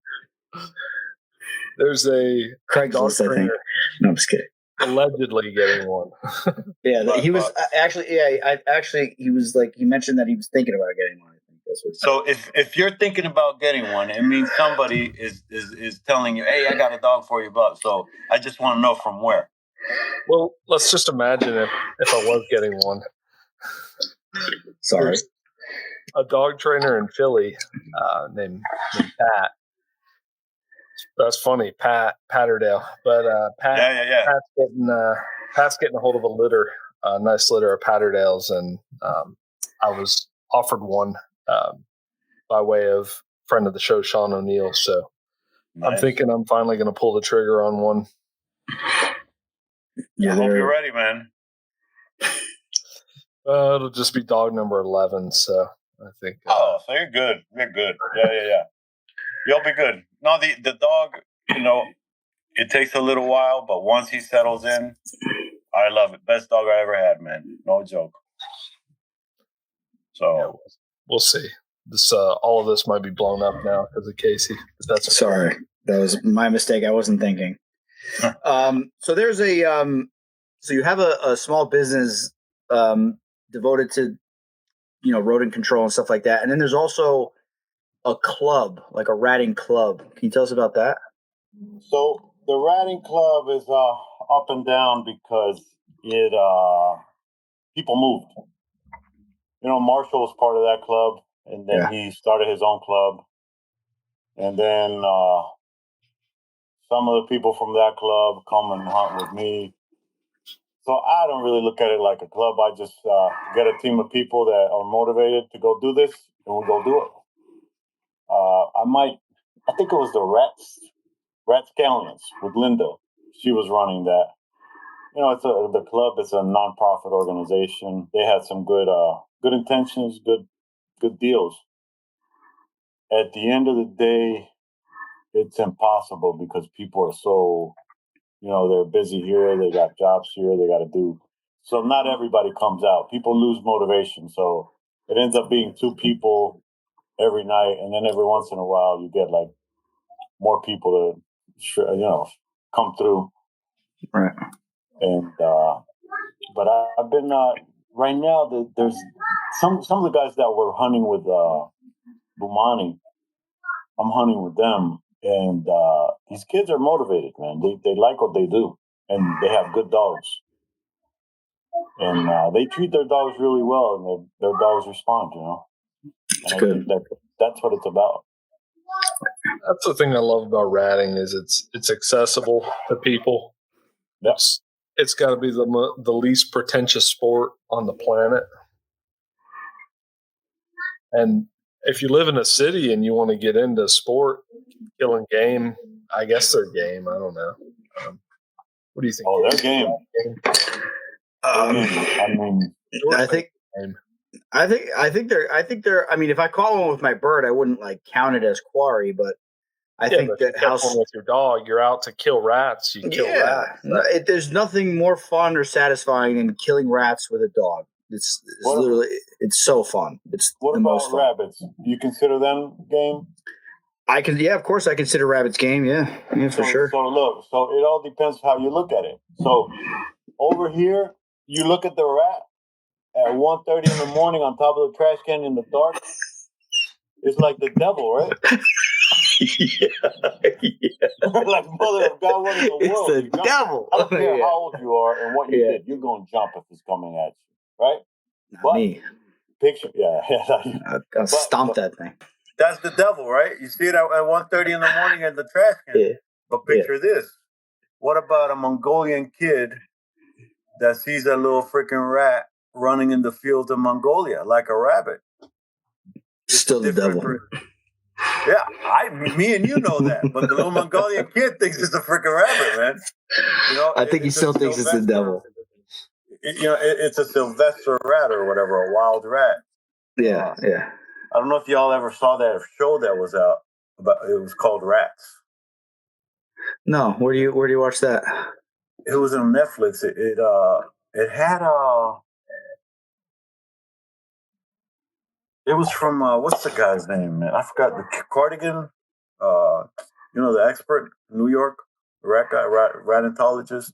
there's a dog Craigslist, I think. trainer No, I'm just kidding. allegedly getting one. Yeah, he was actually. Yeah, he was like he mentioned that he was thinking about getting one. I think that's what. So if you're thinking about getting one, it means somebody is telling you, "Hey, I got a dog for you, but." So I just want to know from where. Well, let's just imagine if I was getting one. Sorry. There's a dog trainer in Philly named Pat. That's funny, Patterdale. But Pat, Yeah. Pat's getting a hold of a nice litter of Patterdales, and I was offered one by way of friend of the show, Sean O'Neill. So Nice. I'm thinking I'm finally going to pull the trigger on one. Yeah, I hope you're ready, man. It'll just be dog number 11. So I think. So you're good. You're good. Yeah. You'll be good. No, the dog, it takes a little while, but once he settles in, I love it. Best dog I ever had, man. No joke. So yeah, we'll see. This all of this might be blown up now because of Casey. But that's okay. Sorry, that was my mistake. I wasn't thinking. So there's so you have a small business devoted to rodent control and stuff like that, and then there's also a club, like a ratting club. Can you tell us about that? So the ratting club is up and down because it people moved. Marshall was part of that club, and then he started his own club, and then some of the people from that club come and hunt with me. So I don't really look at it like a club. I just get a team of people that are motivated to go do this, and we go do it. I think it was the Rats Calendars with Linda. She was running that. It's the club. It's a nonprofit organization. They had some good intentions, good deals. At the end of the day, it's impossible because people are so, they're busy here. They got jobs here. They got to do. So not everybody comes out. People lose motivation. So it ends up being 2 people every night, and then every once in a while you get like more people to, come through. Right. And but I've been right now. There's some of the guys that were hunting with Bumani. I'm hunting with them, and these kids are motivated, man. They like what they do, and they have good dogs, and they treat their dogs really well, and their dogs respond. It's and good. I think that's what it's about. That's the thing I love about ratting is it's accessible to people. Yep. It's got to be the least pretentious sport on the planet. And if you live in a city and you want to get into sport, killing game, I guess they're game. I don't know. What do you think? Oh, they're game. I think they're. I mean, if I call one with my bird, I wouldn't like count it as quarry, but I think but if that you catch one with your dog, you're out to kill rats. You kill rats. There's nothing more fun or satisfying than killing rats with a dog. It's literally, it's so fun. It's the most fun. Rabbits? You consider them game? Of course I consider rabbits game. Yeah, for sure. So look, it all depends how you look at it. So over here, you look at the rat at 1:30 in the morning on top of the trash can in the dark. It's like the devil, right? Like mother of God, what in the world? It's the devil. I don't care how old you are and what you did. You're going to jump if it's coming at you, right? Not me. Picture, I'll stomp that thing. That's the devil, right? You see it at 1:30 in the morning in the trash can. Yeah. But picture this. What about a Mongolian kid that sees a little freaking rat running in the fields of Mongolia like a rabbit? It's still the devil. Yeah, me and you know that, but the little Mongolian kid thinks it's a freaking rabbit, man. I think he still thinks it's the devil. It's a Sylvester rat or whatever, a wild rat. Yeah. I don't know if y'all ever saw that show that was out, but it was called Rats. No, where do you watch that? It was on Netflix. It had it was from what's the guy's name, man? I forgot. The Cardigan, the expert, New York rat guy, ratologist.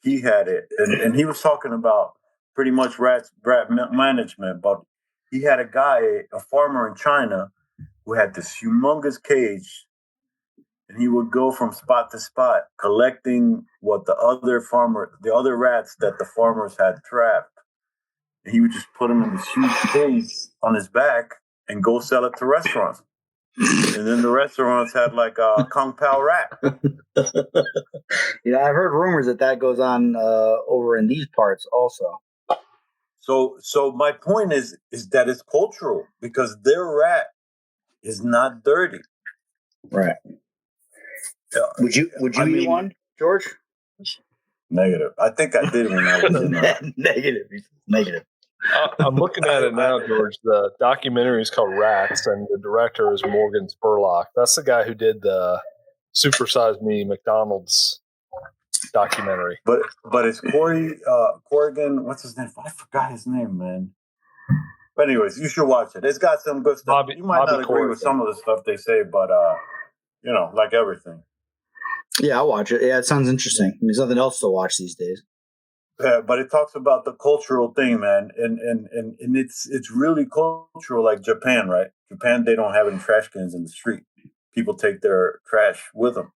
He had it, and he was talking about pretty much rat management. But he had a guy, a farmer in China, who had this humongous cage, and he would go from spot to spot collecting what the other rats that the farmers had trapped. And he would just put them in this huge cage on his back and go sell it to restaurants. And then the restaurants had like a Kung Pao rat. I've heard rumors that goes on over in these parts also. So my point is that it's cultural because their rat is not dirty. Right. Would you eat one, George? Negative. I think I did when I was in Negative. I'm looking at it now, George. The documentary is called Rats, and the director is Morgan Spurlock. That's the guy who did the Super Size Me McDonald's documentary. But it's Corrigan. What's his name? I forgot his name, man. But anyways, you should watch it. It's got some good stuff. You might not agree with some of the stuff they say, but like everything. Yeah, I'll watch it. Yeah, it sounds interesting. There's nothing else to watch these days. Yeah, but it talks about the cultural thing, man, and it's really cultural, like Japan, right? Japan, they don't have any trash cans in the street. People take their trash with them.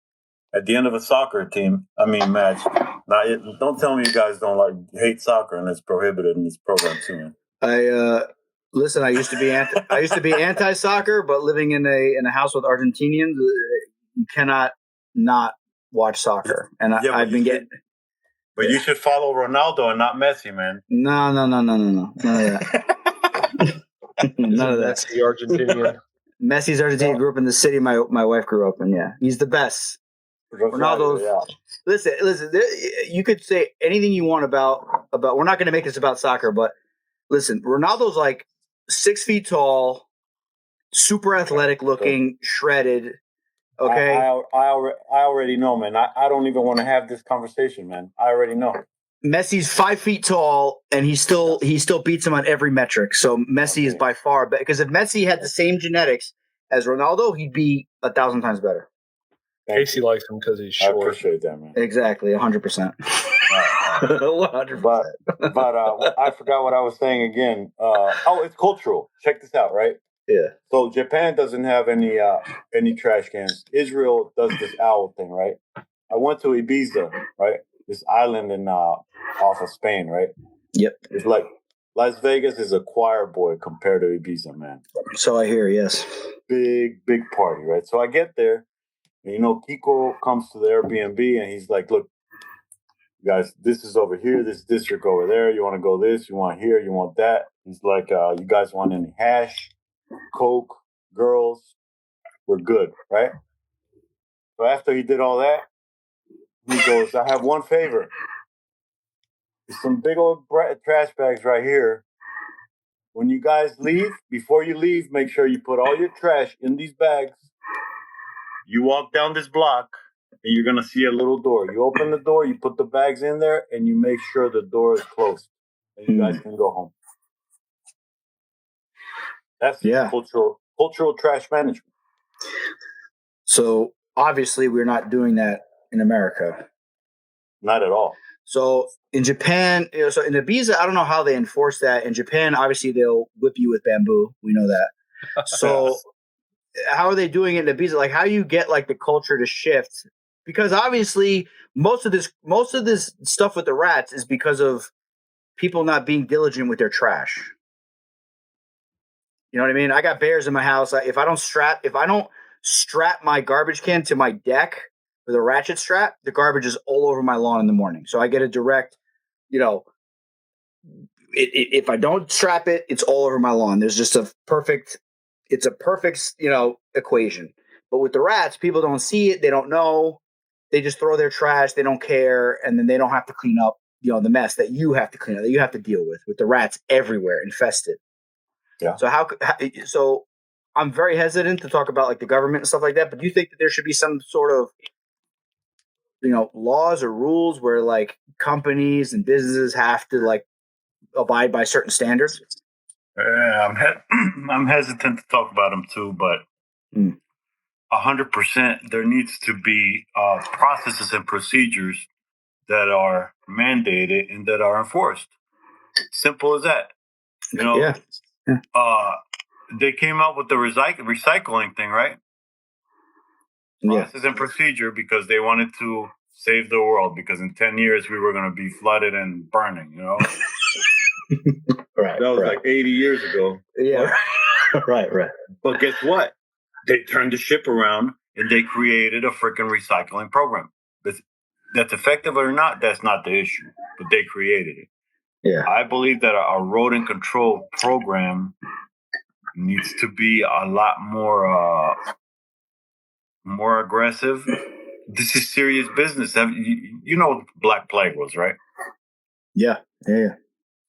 At the end of a soccer match. Now, don't tell me you guys don't hate soccer and it's prohibited in this program too, man. Listen. I used to be anti-soccer, but living in a house with Argentinians, you cannot not watch soccer, and I've been getting. But you should follow Ronaldo and not Messi, man. No. None of that. None of that. Messi, Argentinian. Messi's Argentinian. Grew up in the city my wife grew up in. Yeah, he's the best. Ronaldo's. Listen. You could say anything you want about. We're not going to make this about soccer, but listen, Ronaldo's like 6 feet tall, super athletic looking, shredded. Okay. I already know, man. I don't even want to have this conversation, man. I already know. Messi's 5 feet tall, and he still beats him on every metric. So Messi is by far better. Because if Messi had the same genetics as Ronaldo, he'd be 1,000 times better. Casey likes him because he's short. I appreciate that, man. Exactly, 100%. 100%. But I forgot what I was saying again. It's cultural. Check this out, right? Yeah. So Japan doesn't have any trash cans. Israel does this owl thing, right? I went to Ibiza, right? This island in off of Spain, right? Yep. It's like Las Vegas is a choir boy compared to Ibiza, man. So I hear, yes. Big party, right? So I get there, and Kiko comes to the Airbnb, and he's like, "Look, guys, this is over here, this district over there. You want to go this? You want here? You want that?" He's like, "You guys want any hash? Coke, girls, we're good, right?" So after he did all that, he goes, "I have one favor. There's some big old trash bags right here. When you guys leave, before you leave, make sure you put all your trash in these bags. You walk down this block, and you're gonna see a little door. You open the door, you put the bags in there, and you make sure the door is closed, and you guys can go home. That's cultural trash management. So obviously, we're not doing that in America. Not at all. So in Japan, so in Ibiza, I don't know how they enforce that. In Japan, obviously, they'll whip you with bamboo. We know that. So how are they doing it in Ibiza? Like, how do you get like the culture to shift? Because obviously, most of this stuff with the rats is because of people not being diligent with their trash. You know what I mean? I got bears in my house. If I don't strap my garbage can to my deck with a ratchet strap, the garbage is all over my lawn in the morning. So I get a direct, if I don't strap it, it's all over my lawn. There's just a perfect equation. But with the rats, people don't see it. They don't know. They just throw their trash. They don't care. And then they don't have to clean up, the mess that you have to clean up, that you have to deal with the rats everywhere, infested. Yeah. So I'm very hesitant to talk about like the government and stuff like that. But do you think that there should be some sort of, laws or rules where like companies and businesses have to like abide by certain standards? I'm hesitant to talk about them too, but 100% there needs to be processes and procedures that are mandated and that are enforced. Simple as that. They came up with the recycling thing, right? Process and procedure, because they wanted to save the world, because in 10 years we were going to be flooded and burning, Right. That was like 80 years ago. Yeah. Right. But guess what? They turned the ship around and they created a freaking recycling program. That's effective or not, that's not the issue. But they created it. Yeah. I believe that a rodent control program needs to be a lot more aggressive. This is serious business. You know what Black Plague was, right? Yeah.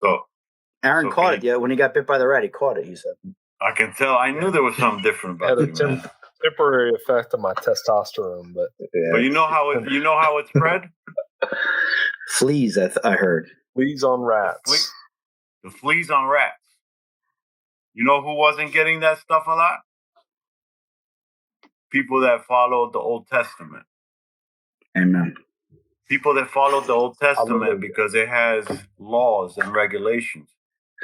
So Aaron caught it. Yeah, when he got bit by the rat, he caught it. He said, "I can tell. I knew there was something different about you, man." Temporary effect on my testosterone, but you know how it spread? Fleas. I heard fleas on rats. The fleas on rats. You know who wasn't getting that stuff a lot? People that followed the Old Testament. Amen. People that followed the Old Testament because it has laws and regulations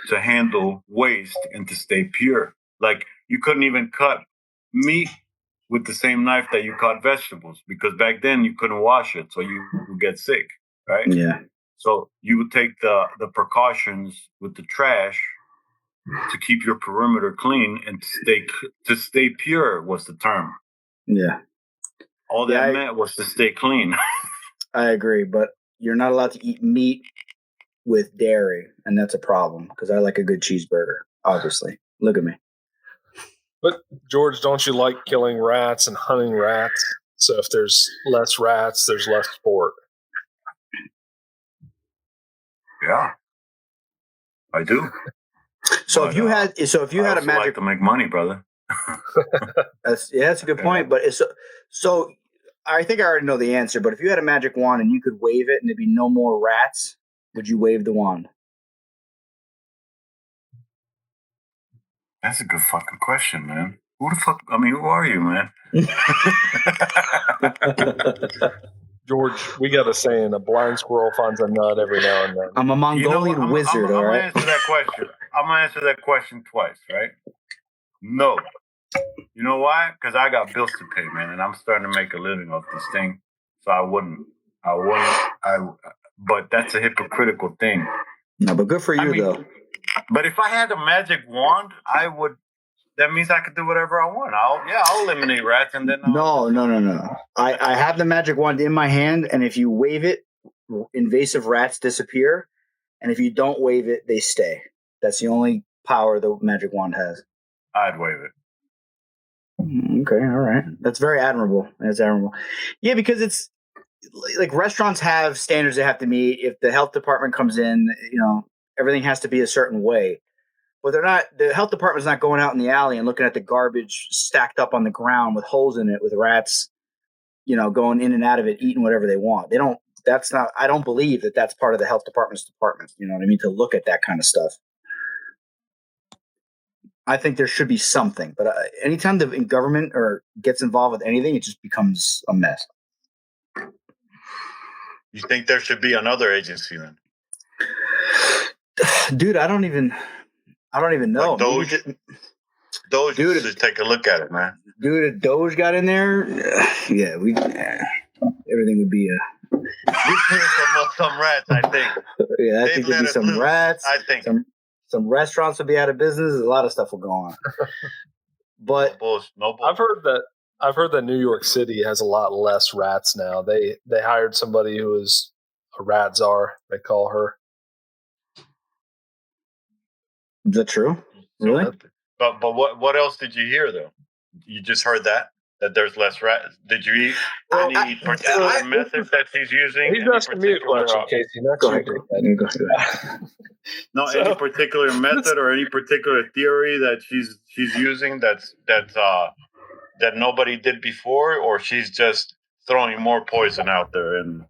to handle waste and to stay pure. Like, you couldn't even cut meat with the same knife that you cut vegetables, because back then you couldn't wash it, so you would get sick, right? Yeah. So you would take the precautions with the trash to keep your perimeter clean and to stay pure was the term. Yeah. All that meant was to stay clean. I agree, but you're not allowed to eat meat with dairy, and that's a problem, because I like a good cheeseburger, obviously. Look at me. But, George, don't you like killing rats and hunting rats? So if there's less rats, there's less sport. Yeah, I do. So if you had a magic, like to make money, brother. that's a good point. But so I think I already know the answer. But if you had a magic wand and you could wave it and there'd be no more rats, would you wave the wand? That's a good fucking question, man. Who are you, man? George, we got a saying: a blind squirrel finds a nut every now and then. I'm a Mongolian wizard, all right? I'm gonna answer that question twice, right? No. You know why? Because I got bills to pay, man, and I'm starting to make a living off this thing. So I wouldn't. But that's a hypocritical thing. No, but good for you, though. But if I had a magic wand, I would. That means I could do whatever I want. I'll eliminate rats, and then No. I have the magic wand in my hand, and if you wave it, invasive rats disappear, and if you don't wave it, they stay. That's the only power the magic wand has. I'd wave it. Okay, all right. That's very admirable. That's admirable. Yeah, because it's like restaurants have standards they have to meet. If the health department comes in, everything has to be a certain way. But they're not. The health department's not going out in the alley and looking at the garbage stacked up on the ground with holes in it with rats, going in and out of it, eating whatever they want. They don't. That's not. I don't believe that that's part of the health department's department. You know what I mean? To look at that kind of stuff. I think there should be something, but anytime the government or gets involved with anything, it just becomes a mess. You think there should be another agency then? Dude, I don't even know. Like Doge dude, should take a look at it, man. Dude, if Doge got in there, yeah, everything would be some rats, I think. Yeah, I think there'd be some rats. I think some restaurants would be out of business. A lot of stuff will go on. But no bullshit. I've heard that New York City has a lot less rats now. They hired somebody who is a rat czar, they call her. Is that true? Really? But what else did you hear though? You just heard that there's less rats. Did you eat any particular method that she's using? He's asking me a question, Casey. Go ahead. No, any particular method or any particular theory that she's using that nobody did before, or she's just throwing more poison out there? And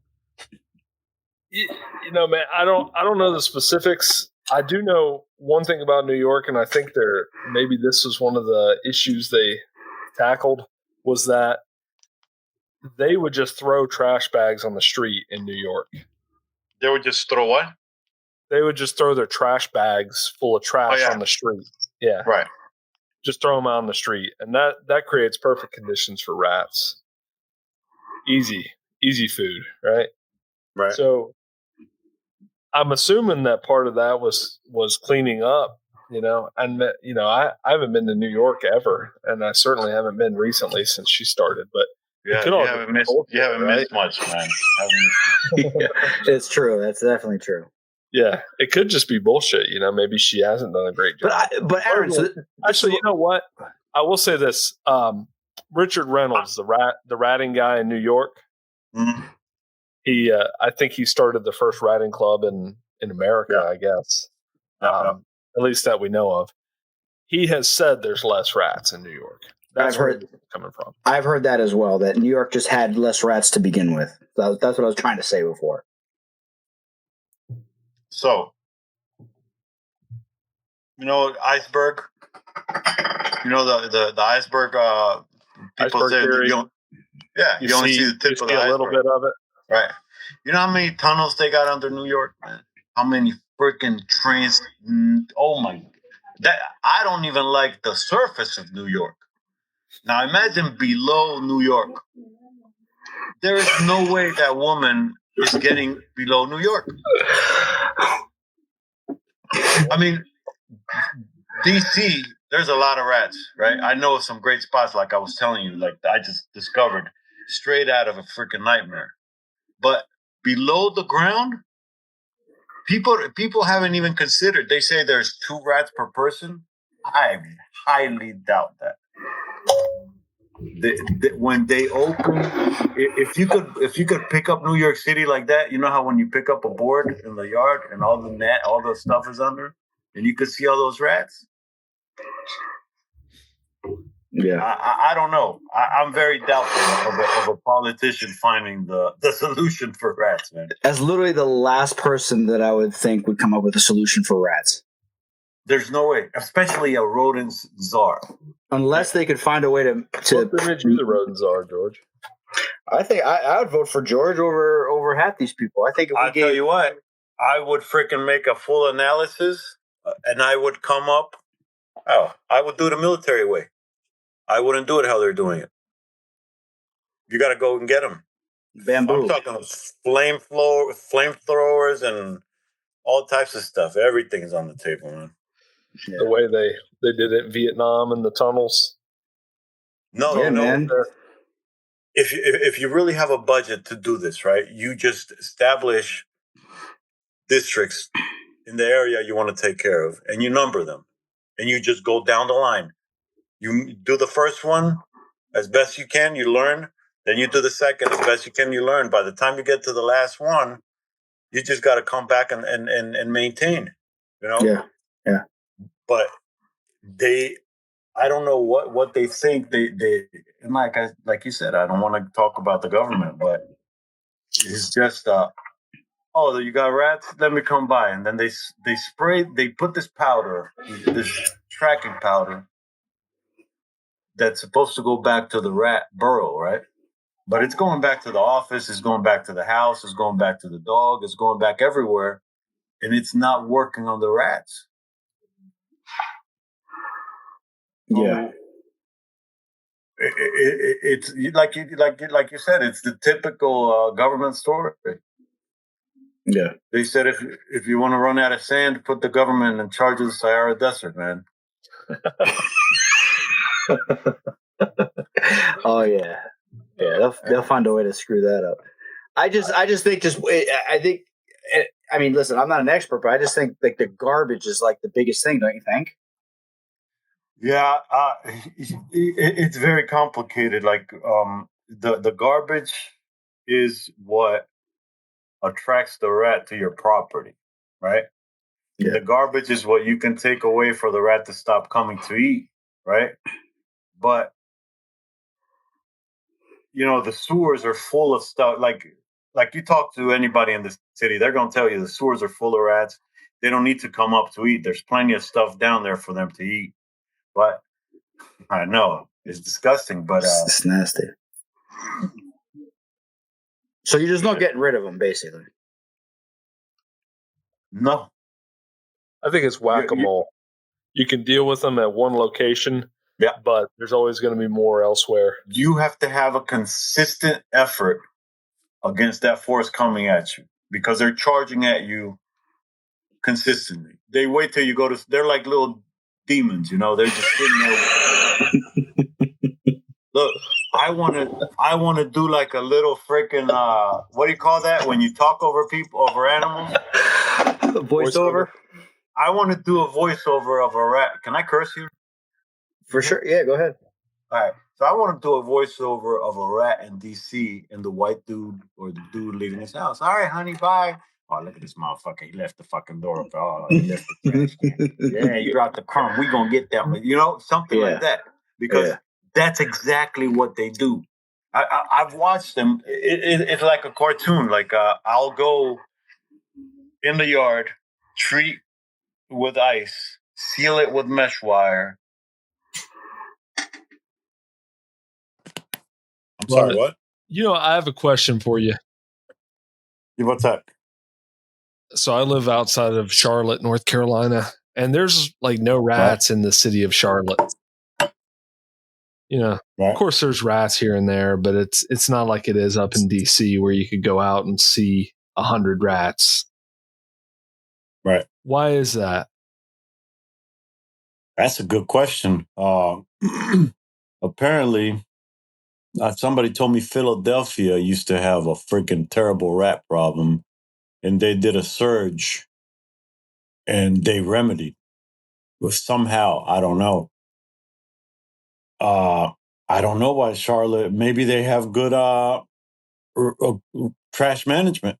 man, I don't know the specifics. I do know one thing about New York, and I think maybe this was one of the issues they tackled, was that they would just throw trash bags on the street in New York. They would just throw what? They would just throw their trash bags full of trash on the street. Yeah. Right. Just throw them out on the street. And that creates perfect conditions for rats. Easy food, right? Right. So I'm assuming that part of that was cleaning up, and I haven't been to New York ever, and I certainly haven't been recently since she started. But you haven't missed much, man. Yeah, it's true. That's definitely true. Yeah, it could just be bullshit. Maybe she hasn't done a great job. But Aaron, actually, you know what? I will say this: Richard Reynolds, the ratting guy in New York. Mm-hmm. I think he started the first ratting club in America. I guess. At least that we know of. He has said there's less rats in New York. That's where it's coming from. I've heard that as well, that New York just had less rats to begin with. That's what I was trying to say before. So, iceberg. The iceberg. People iceberg say theory. you only see the tip of the iceberg. A little bit of it. Right. You know how many tunnels they got under New York, man? How many freaking trains? Oh my! I don't even like the surface of New York. Now imagine below New York. There is no way that woman is getting below New York. I mean, DC, there's a lot of rats, right? I know of some great spots, like I was telling you, like I just discovered straight out of a freaking nightmare. But below the ground, people haven't even considered. They say there's 2 rats per person. I highly doubt that. When they open, if you could pick up New York City like that, you know how when you pick up a board in the yard and all the stuff is under, and you could see all those rats. Yeah, I don't know. I'm very doubtful of a politician finding the solution for rats, man. As literally the last person that I would think would come up with a solution for rats. There's no way, especially a rodent czar. Unless they could find a way to What image you the rodent czar, George? I think I would vote for George over half these people. I think I'll tell you what, I would freaking make a full analysis, and I would come up. I would do it the military way. I wouldn't do it how they're doing it. You got to go and get them. Bamboo. I'm talking flamethrowers and all types of stuff. Everything's on the table, man. Yeah. The way they did it in Vietnam in the tunnels. No, man. If you really have a budget to do this, right, you just establish districts in the area you want to take care of, and you number them, and you just go down the line. You do the first one as best you can, you learn. Then you do the second as best you can, you learn. By the time you get to the last one, you just got to come back and maintain, Yeah. but I don't know what they think. And like you said, I don't want to talk about the government, but it's just oh, you got rats? Let me come by. And then they put this powder, this tracking powder that's supposed to go back to the rat burrow, right? But it's going back to the office, it's going back to the house, it's going back to the dog, it's going back everywhere, and it's not working on the rats. Yeah. It's like you said, it's the typical government story. Yeah. They said if you want to run out of sand, put the government in charge of the Sahara Desert, man. Oh yeah, they'll find a way to screw that up. I think. I mean, listen, I'm not an expert, but I just think like the garbage is like the biggest thing, don't you think? Yeah, it's very complicated. Like the garbage is what attracts the rat to your property, right? Yeah. The garbage is what you can take away for the rat to stop coming to eat, right? But the sewers are full of stuff. Like you talk to anybody in the city, they're gonna tell you the sewers are full of rats. They don't need to come up to eat. There's plenty of stuff down there for them to eat. But I know it's disgusting, but it's nasty. So you're just not getting rid of them, basically. No, I think it's whack-a-mole. You can deal with them at one location, yeah, but there's always going to be more elsewhere. You have to have a consistent effort against that force coming at you because they're charging at you consistently. They wait till you go to. They're like little demons, They're just sitting there. Look, I want to do like a little freaking what do you call that when you talk over animals? Voiceover. I want to do a voiceover of a rat. Can I curse here? For sure. Yeah, go ahead. All right. So I want to do a voiceover of a rat in DC and the white dude or the dude leaving his house. All right, honey, bye. Oh, look at this motherfucker. He left the fucking door open. Oh, he left the trash can. Yeah, he dropped the crumb. We gonna get that one. Something like that. Because that's exactly what they do. I've watched them. It's like a cartoon. Like I'll go in the yard, treat with ice, seal it with mesh wire. I'm sorry, what? I have a question for you. What's up? So I live outside of Charlotte, North Carolina, and there's like no rats in the city of Charlotte. Of course there's rats here and there, but it's not like it is up in DC where you could go out and see 100 rats. Right. Why is that? That's a good question. Apparently, somebody told me Philadelphia used to have a freaking terrible rat problem, and they did a surge, and they remedied. But somehow, I don't know. I don't know why Charlotte. Maybe they have good trash management,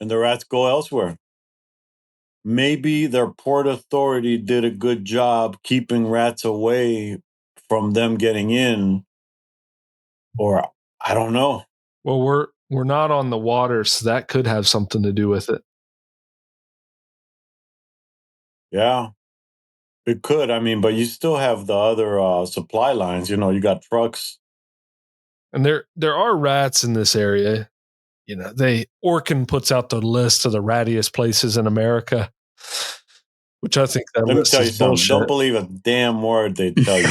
and the rats go elsewhere. Maybe their port authority did a good job keeping rats away from them getting in, or I don't know. Well, we're not on the water, so that could have something to do with it. Yeah, it could. I mean, but you still have the other supply lines. You got trucks, and there are rats in this area. Orkin puts out the list of the rattiest places in America, which I think that Let me list tell you is something. bullshit. Don't believe a damn word they tell you,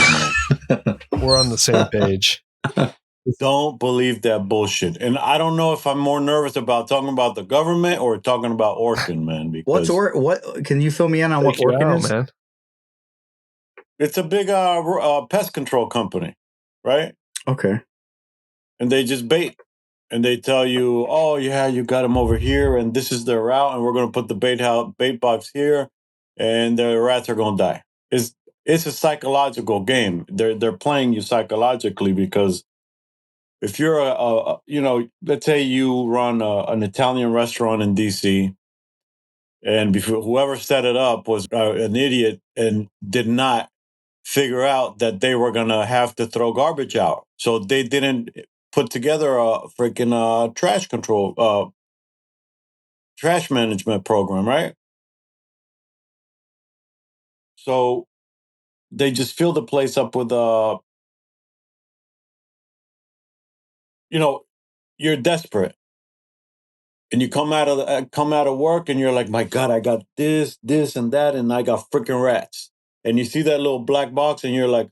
man. We're on the same page. Don't believe that bullshit. And I don't know if I'm more nervous about talking about the government or talking about Orkin, man. Because what? Can you fill me in on what Orkin is, man? It's a big pest control company, right? Okay. And they just bait. And they tell you, oh, yeah, you got them over here, and this is their route, and we're going to put the bait box here, and the rats are going to die. It's a psychological game. They're playing you psychologically because if you're let's say you run an Italian restaurant in DC, And before, whoever set it up was an idiot and did not figure out that they were going to have to throw garbage out. So they didn't put together a freaking trash management program, right? So they just filled the place up with, you're desperate. And you come out of work and you're like, my God, I got this, and that, and I got freaking rats. And you see that little black box and you're like,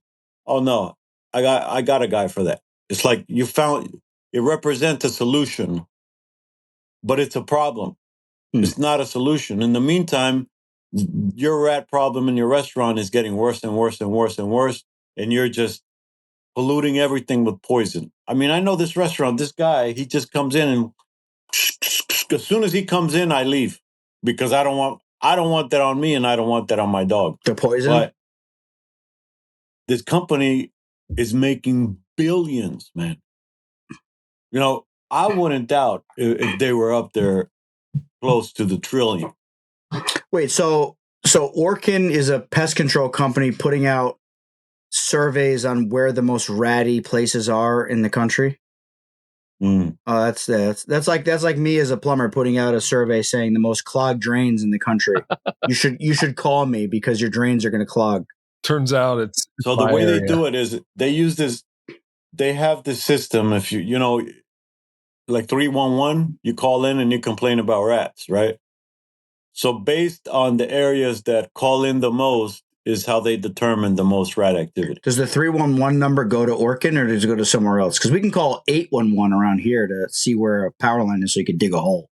oh no, I got a guy for that. It's like it represents a solution, but it's a problem. It's not a solution. In the meantime, your rat problem in your restaurant is getting worse and worse and worse and worse. And you're just polluting everything with poison. I mean, I know this restaurant, this guy, he just comes in and as soon as he comes in, I leave because I don't want that on me and I don't want that on my dog. The poison? But this company is making billions, man. I wouldn't doubt if they were up there close to the trillion. Wait, so Orkin is a pest control company putting out surveys on where the most ratty places are in the country? Mm. Oh, that's like me as a plumber putting out a survey saying the most clogged drains in the country. you should call me because your drains are going to clog. Turns out it's so the way area. They do it is they use this. They have this system. If like 311, you call in and you complain about rats, right? So based on the areas that call in the most is how they determine the most rat activity. Does the 311 number go to Orkin or does it go to somewhere else? Because we can call 811 around here to see where a power line is so you could dig a hole.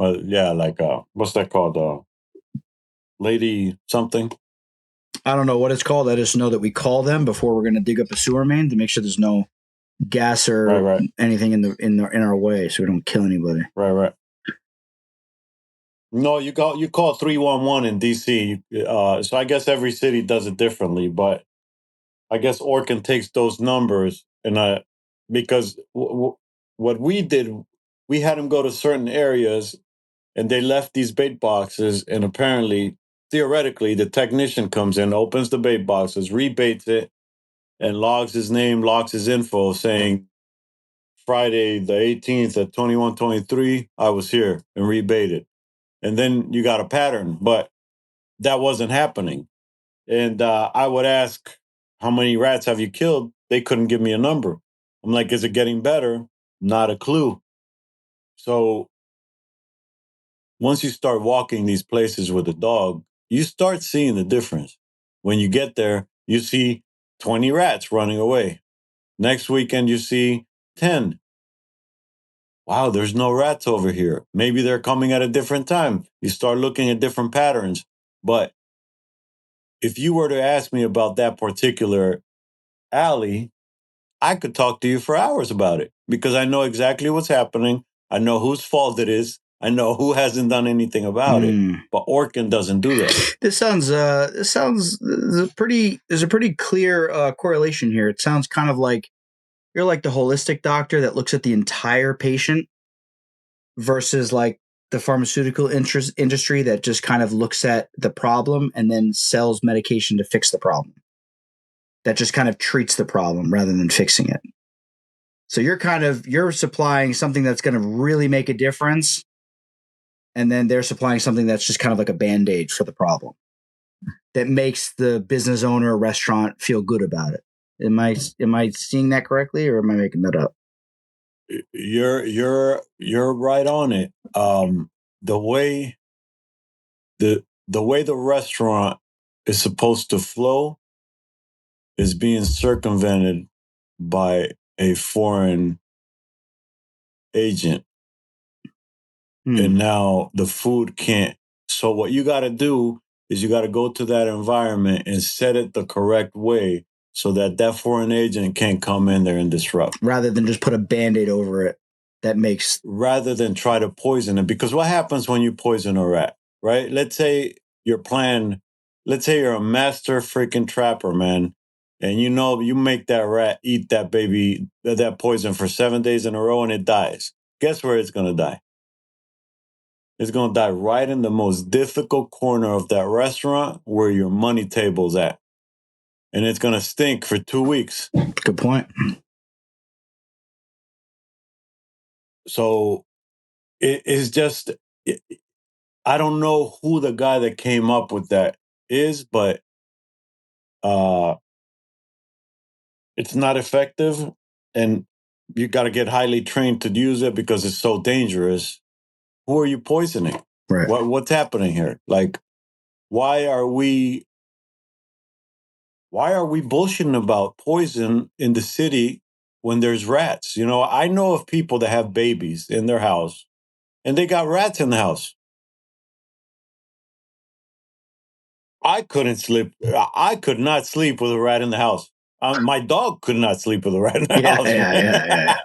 Yeah, like what's that called? Lady something. I don't know what it's called. I just know that we call them before we're going to dig up a sewer main to make sure there's no gas or anything in our way, so we don't kill anybody. Right. No, you call 311 in DC. So I guess every city does it differently, but I guess Orkin takes those numbers and because what we did, we had them go to certain areas, and they left these bait boxes, and apparently, theoretically, the technician comes in, opens the bait boxes, rebaits it, and logs his name, logs his info, saying Friday the 18th at 21:23, I was here and rebaited. And then you got a pattern, but that wasn't happening. And I would ask, how many rats have you killed? They couldn't give me a number. I'm like, is it getting better? Not a clue. So once you start walking these places with a dog, you start seeing the difference. When you get there, you see 20 rats running away. Next weekend, you see 10. Wow, there's no rats over here. Maybe they're coming at a different time. You start looking at different patterns. But if you were to ask me about that particular alley, I could talk to you for hours about it because I know exactly what's happening. I know whose fault it is. I know who hasn't done anything about it. But Orkin doesn't do that. There's a pretty clear correlation here. It sounds kind of like you're like the holistic doctor that looks at the entire patient versus like the pharmaceutical industry that just kind of looks at the problem and then sells medication to fix the problem. That just kind of treats the problem rather than fixing it. So you're supplying something that's going to really make a difference, and then they're supplying something that's just kind of like a Band-Aid for the problem that makes the business owner or restaurant feel good about it. Am I seeing that correctly, or am I making that up? You're right on it. The way the restaurant is supposed to flow is being circumvented by a foreign agent. And now the food can't. So what you got to do is you got to go to that environment and set it the correct way so that foreign agent can't come in there and disrupt. Rather than just put a Band-Aid over it rather than try to poison it. Because what happens when you poison a rat, right? Let's say you're a master freaking trapper, man. And you make that rat eat that baby, that poison for 7 days in a row and it dies. Guess where it's going to die? is going to die right in the most difficult corner of that restaurant where your money table's at. And it's going to stink for 2 weeks. Good point. So it is just, I don't know who the guy that came up with that is, but it's not effective. And you got to get highly trained to use it because it's so dangerous. Who are you poisoning? Right. What's happening here? Like, why are we bullshitting about poison in the city when there's rats? You know, I know of people that have babies in their house and they got rats in the house. I couldn't sleep. I could not sleep with a rat in the house. My dog could not sleep with a rat in the house. Yeah.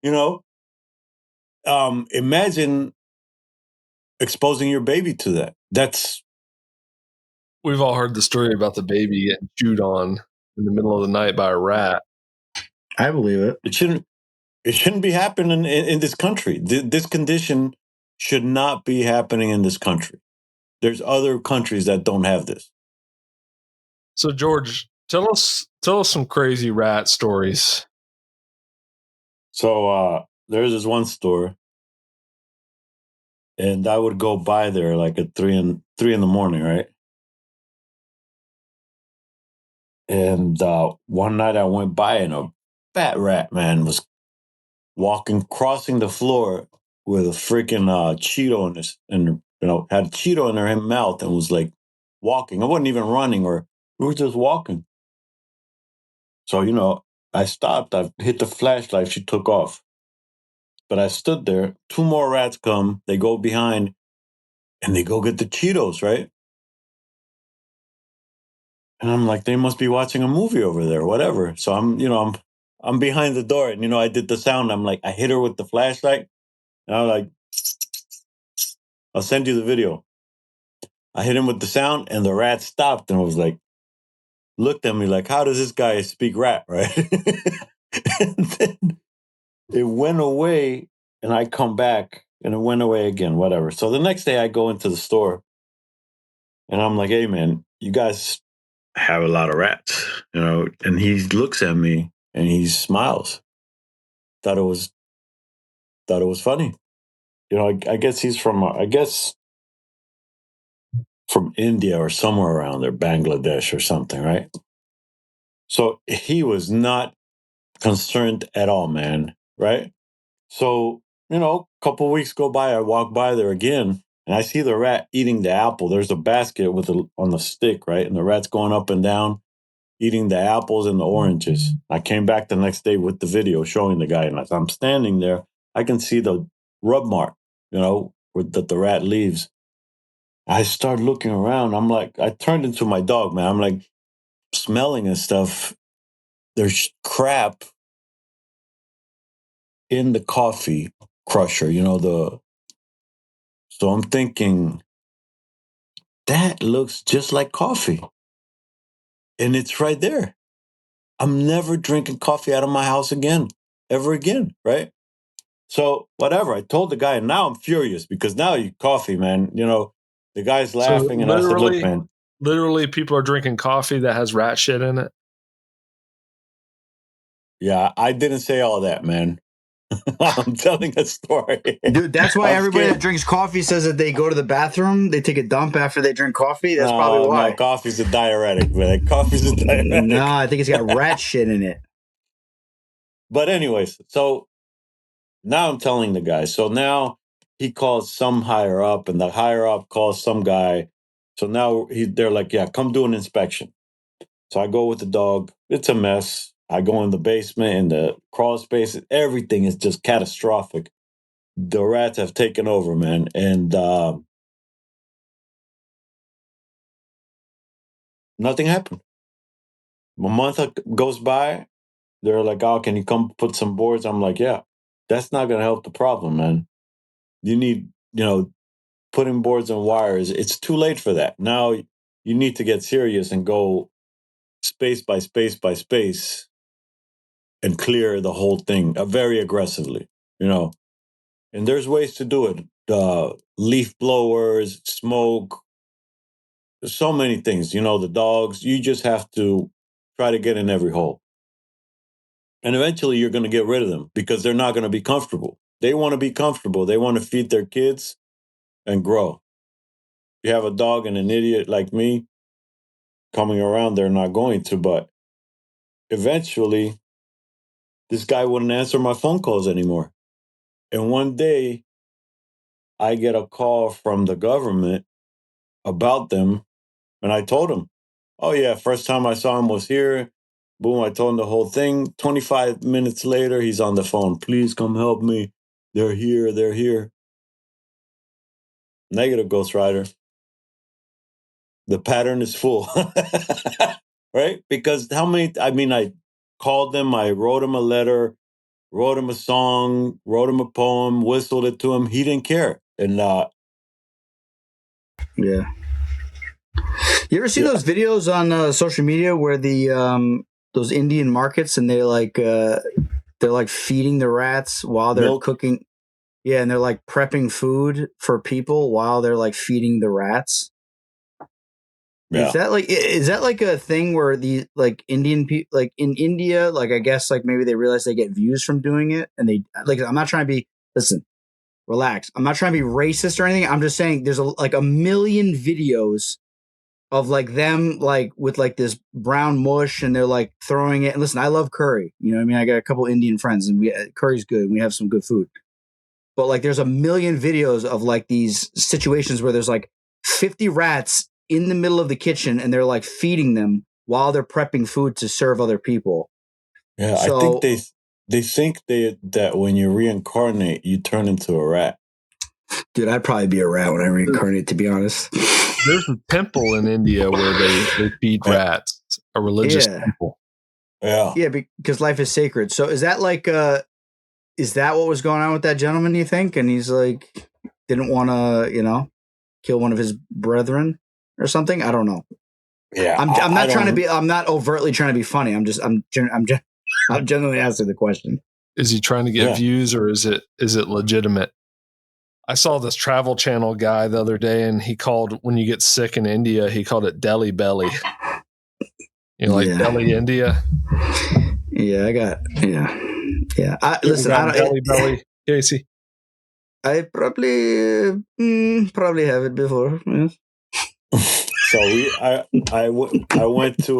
You know, imagine exposing your baby to that. We've all heard the story about the baby getting chewed on in the middle of the night by a rat. I believe it. It shouldn't be happening in this country. This condition should not be happening in this country. There's other countries that don't have this. So, George, tell us some crazy rat stories. So there's this one store, and I would go by there like at 3 in the morning, right? And one night I went by, and a fat rat, man, was crossing the floor with a freaking Cheeto in this, and had a Cheeto in her mouth, and was like walking. I wasn't even running, we were just walking. So I stopped. I hit the flashlight. She took off, but I stood there. 2 more rats come. They go behind, and they go get the Cheetos, right? And I'm like, they must be watching a movie over there, whatever. So I'm behind the door, and I did the sound. I'm like, I hit her with the flashlight, and I'm like, I'll send you the video. I hit him with the sound, and the rat stopped and was like, looked at me like, how does this guy speak rat, right? And then it went away, and I come back, and it went away again, whatever. So the next day I go into the store, and I'm like, hey, man, you guys have a lot of rats, and he looks at me, and he smiles. Thought it was funny. I guess he's from, from India or somewhere around there, Bangladesh or something, right? So he was not concerned at all, man, right? So, a couple weeks go by, I walk by there again, and I see the rat eating the apple. There's a basket on the stick, right? And the rat's going up and down, eating the apples and the oranges. I came back the next day with the video showing the guy, and as I'm standing there, I can see the rub mark, that the rat leaves. I start looking around. I'm like, I turned into my dog, man. I'm like smelling and stuff. There's crap in the coffee crusher, so I'm thinking that looks just like coffee. And it's right there. I'm never drinking coffee out of my house again, ever again, right? So whatever, I told the guy, and now I'm furious because now coffee, man, the guy's laughing, and I said, look, man. Literally, people are drinking coffee that has rat shit in it. Yeah, I didn't say all that, man. I'm telling a story. Dude, that's why everybody that drinks coffee says that they go to the bathroom, they take a dump after they drink coffee. That's probably why. No, coffee's a diuretic, man. Coffee's a diuretic. No, I think it's got rat shit in it. But anyways, so now I'm telling the guy. So now he calls some higher up, and the higher up calls some guy. So now they're like, yeah, come do an inspection. So I go with the dog. It's a mess. I go in the basement, in the crawl space. Everything is just catastrophic. The rats have taken over, man. And nothing happened. A month goes by. They're like, oh, can you come put some boards? I'm like, yeah, that's not going to help the problem, man. You need, putting boards and wires. It's too late for that. Now you need to get serious and go space by space by space and clear the whole thing very aggressively, And there's ways to do it. leaf blowers, smoke, so many things. The dogs, you just have to try to get in every hole. And eventually you're going to get rid of them because they're not going to be comfortable. They want to be comfortable. They want to feed their kids and grow. If you have a dog and an idiot like me coming around, they're not going to. But eventually, this guy wouldn't answer my phone calls anymore. And one day, I get a call from the government about them. And I told him, oh, yeah, first time I saw him was here. Boom, I told him the whole thing. 25 minutes later, he's on the phone. Please come help me. They're here. They're here. Negative, Ghost Rider. The pattern is full. Right? Because I called them. I wrote him a letter, wrote him a song, wrote him a poem, whistled it to him. He didn't care. And yeah. You ever see those videos on social media where those Indian markets and they're like feeding the rats while they're cooking? Yeah, and they're like prepping food for people while they're like feeding the rats. Yeah. Is that like a thing where the like Indian people like in India, like I guess like maybe they realize they get views from doing it and they like I'm not trying to be relax. I'm not trying to be racist or anything. I'm just saying there's a million videos of like them like with like this brown mush and they're like throwing it. And listen, I love curry. You know what I mean? I got a couple Indian friends and curry's good. We have some good food. But like there's a million videos of like these situations where there's like 50 rats in the middle of the kitchen and they're like feeding them while they're prepping food to serve other people. Yeah, so, I think they think that when you reincarnate, you turn into a rat. Dude, I'd probably be a rat when I reincarnate, to be honest. There's a temple in India where they feed rats, a religious temple. Yeah. Yeah, because life is sacred. So is that like is that what was going on with that gentleman, you think? And he's like didn't want to, kill one of his brethren or something? I don't know. Yeah. I'm not overtly trying to be funny. I'm genuinely asking the question. Is he trying to get views or is it legitimate? I saw this Travel Channel guy the other day, and he called when you get sick in India, he called it Delhi belly. Delhi, India. Yeah, yeah. Delhi belly, Casey. I probably have it before. Yes. So I went to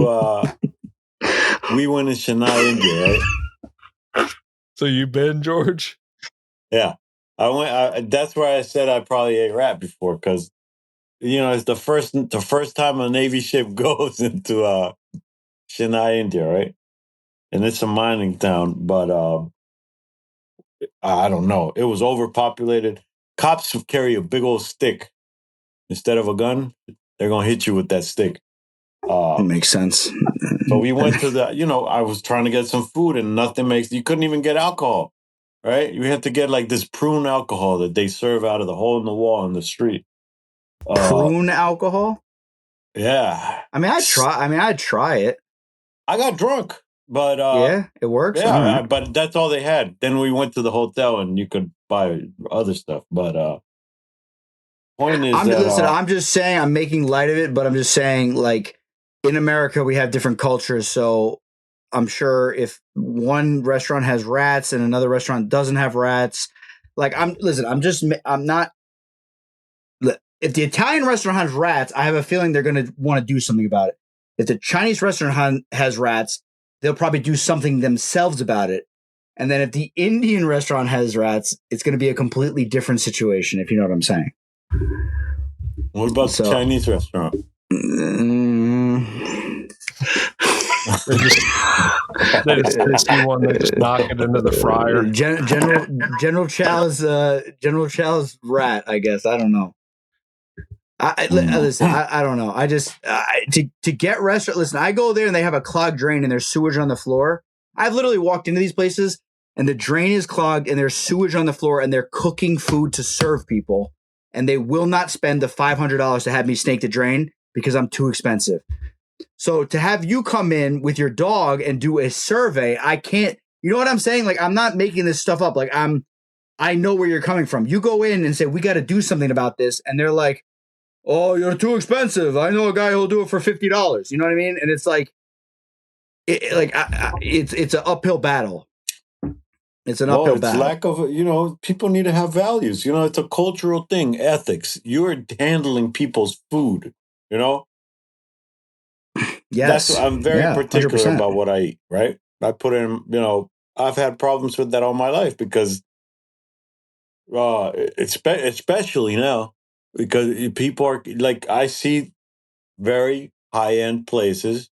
we went to Chennai, India, right? So you been, George? Yeah. That's where I said I probably ate rat before because, it's the first time a Navy ship goes into Chennai, India, right? And it's a mining town, but I don't know. It was overpopulated. Cops carry a big old stick instead of a gun. They're gonna hit you with that stick. It makes sense. So we went to I was trying to get some food and you couldn't even get alcohol. Right? You have to get like this prune alcohol that they serve out of the hole in the wall on the street. Prune alcohol? Yeah. I'd try it. I got drunk, but it works. Yeah, but that's all they had. Then we went to the hotel and you could buy other stuff. But point is, I'm just saying I'm making light of it, but I'm just saying like in America we have different cultures, so. I'm sure if one restaurant has rats and another restaurant doesn't have rats, like if the Italian restaurant has rats, I have a feeling they're going to want to do something about it. If the Chinese restaurant has rats, they'll probably do something themselves about it. And then if the Indian restaurant has rats, it's going to be a completely different situation, if you know what I'm saying. What about the Chinese restaurant? They see one, they just knock it into the fryer. General Chow's rat, I guess. I don't know. Listen, I don't know. I just to get restaurant. Listen, I go there and they have a clogged drain and there's sewage on the floor. I've literally walked into these places and the drain is clogged and there's sewage on the floor and they're cooking food to serve people and they will not spend the $500 to have me snake the drain because I'm too expensive. So to have you come in with your dog and do a survey, I can't, you know what I'm saying? Like, I'm not making this stuff up. Like I know where you're coming from. You go in and say, we got to do something about this. And they're like, oh, you're too expensive. I know a guy who'll do it for $50. You know what I mean? And it's like, it's an uphill battle. It's an uphill battle. Lack of, people need to have values. It's a cultural thing, ethics. You're handling people's food, Yes. I'm very particular 100%. about what I eat, right? I put in, I've had problems with that all my life because, especially now, because people are like, I see very high-end places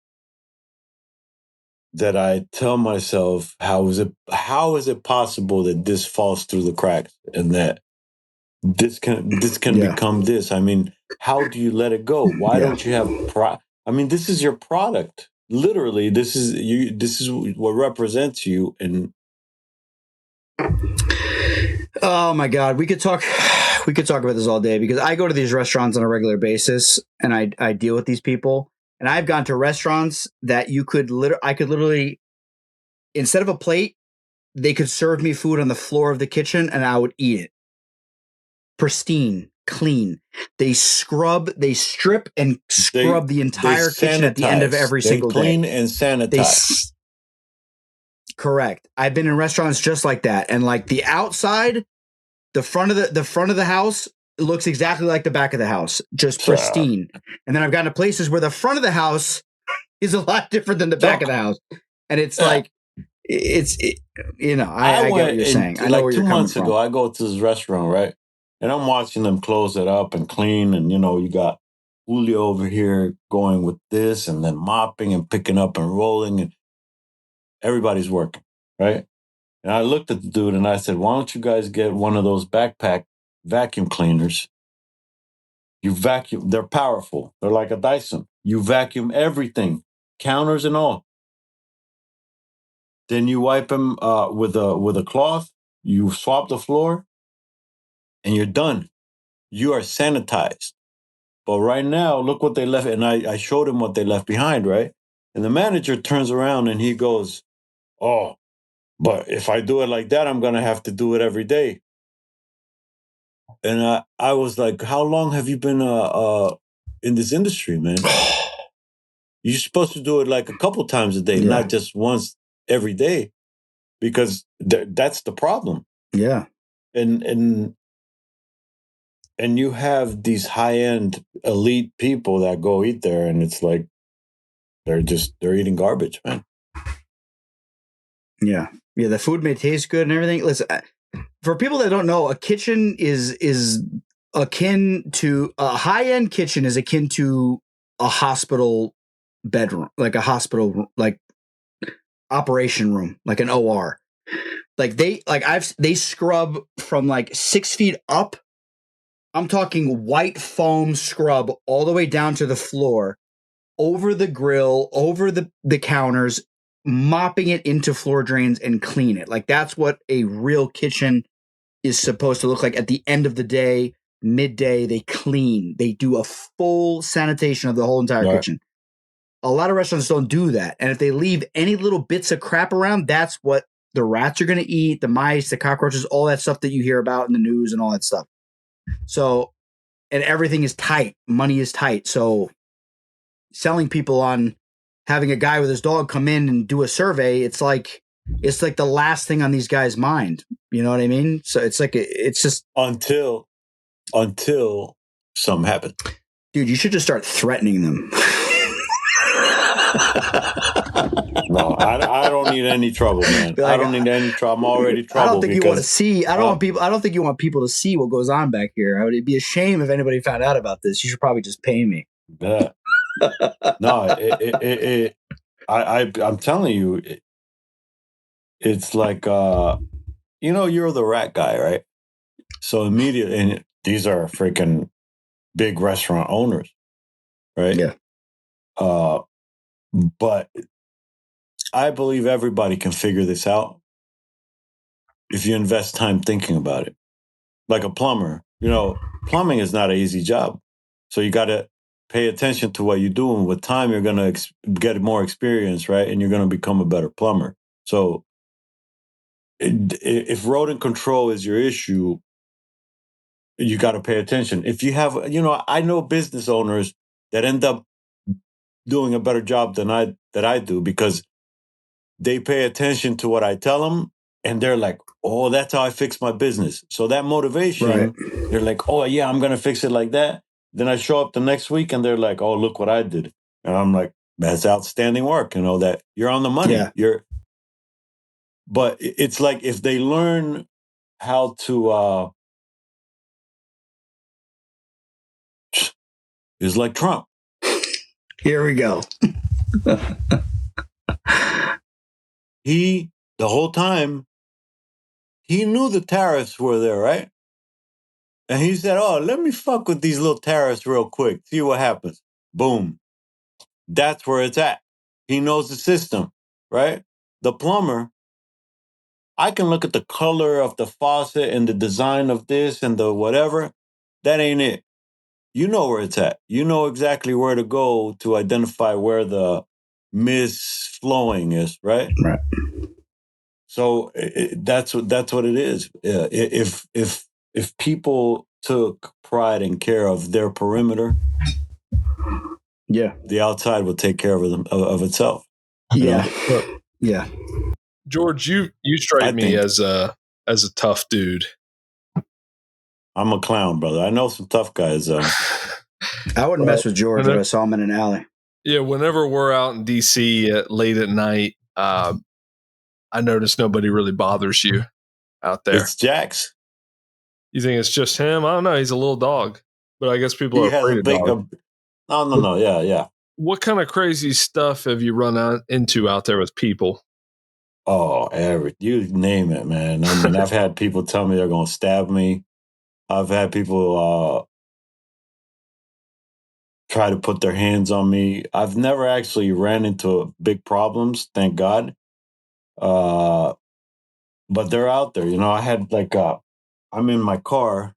that I tell myself, how is it possible that this falls through the cracks and that this can become this? I mean, how do you let it go? Why don't you have I mean, this is your product. Literally, this is you. This is what represents you. And oh my God, we could talk about this all day because I go to these restaurants on a regular basis and I deal with these people. And I've gone to restaurants that I could literally, instead of a plate, they could serve me food on the floor of the kitchen and I would eat it. Pristine, clean. They strip and scrub the entire kitchen at the end of every single day. They clean and sanitize. Correct. I've been in restaurants just like that. And like the outside, the front of the house looks exactly like the back of the house, just pristine. And then I've gotten to places where the front of the house is a lot different than the back of the house. And it's like, I get what you're saying. I know where you're coming from. 2 months ago, I go to this restaurant, right? And I'm watching them close it up and clean. And, you got Julio over here going with this and then mopping and picking up and rolling. And everybody's working, right? And I looked at the dude and I said, why don't you guys get one of those backpack vacuum cleaners? You vacuum. They're powerful. They're like a Dyson. You vacuum everything, counters and all. Then you wipe them with a cloth. You swap the floor, and you're done. You are sanitized. But right now, look what they left. And I showed him what they left behind, right? And the manager turns around and he goes, oh, but if I do it like that, I'm going to have to do it every day. And I was like, how long have you been in this industry, man? You're supposed to do it like a couple times a day, not just once every day, because that's the problem. Yeah. And you have these high-end elite people that go eat there, and it's like they're eating garbage, man. Yeah. Yeah, the food may taste good and everything. Listen, for people that don't know, a kitchen is akin to a high-end kitchen is akin to a hospital bedroom, like a hospital like operation room, like an OR. Like they scrub from like 6 feet up. I'm talking white foam scrub all the way down to the floor, over the grill, over the counters, mopping it into floor drains and clean it. Like that's what a real kitchen is supposed to look like. At the end of the day, midday, they clean. They do a full sanitation of the whole entire kitchen. A lot of restaurants don't do that. And if they leave any little bits of crap around, that's what the rats are going to eat, the mice, the cockroaches, all that stuff that you hear about in the news and all that stuff. So, and everything is tight. Money is tight. So selling people on having a guy with his dog come in and do a survey, it's like the last thing on these guys' mind. You know what I mean? So it's like, it's just until something happens. Dude, you should just start threatening them. No, I don't need any trouble, man. Like, I don't need any trouble. I'm already trouble. I don't think you want to see. I don't think you want people to see what goes on back here. It'd be a shame if anybody found out about this. You should probably just pay me. Yeah. No, I'm telling you, it's like you're the rat guy, right? So immediately, and these are freaking big restaurant owners, right? Yeah. But I believe everybody can figure this out if you invest time thinking about it. Like a plumber, plumbing is not an easy job. So you got to pay attention to what you're doing. With time, you're going to get more experience, right? And you're going to become a better plumber. So if rodent control is your issue, you got to pay attention. If you have, I know business owners that end up doing a better job than I do because they pay attention to what I tell them, and they're like, "Oh, that's how I fix my business." So that motivation, they're like, "Oh yeah, I'm gonna fix it like that." Then I show up the next week, and they're like, "Oh, look what I did," and I'm like, "That's outstanding work." That you're on the money. Yeah. But it's like if they learn how to. It's like Trump. Here we go. The whole time, he knew the tariffs were there, right? And he said, "Oh, let me fuck with these little tariffs real quick, see what happens." Boom. That's where it's at. He knows the system, right? The plumber, I can look at the color of the faucet and the design of this and the whatever. That ain't it. You know where it's at. You know exactly where to go to identify where the misflowing is, right? Right. So that's what it is. If people took pride and care of their perimeter, the outside will take care of itself. Yeah, yeah. George, you strike me as a tough dude. I'm a clown, brother. I know some tough guys. I wouldn't mess with George if I saw him in an alley. Yeah, whenever we're out in DC late at night, I notice nobody really bothers you out there. It's Jax. You think it's just him? I don't know. He's a little dog, but I guess people are afraid of dogs. No. Yeah. What kind of crazy stuff have you run into out there with people? Oh, you name it, man. I mean, I've had people tell me they're going to stab me. I've had people try to put their hands on me. I've never actually ran into big problems, thank God. But they're out there. I had I'm in my car,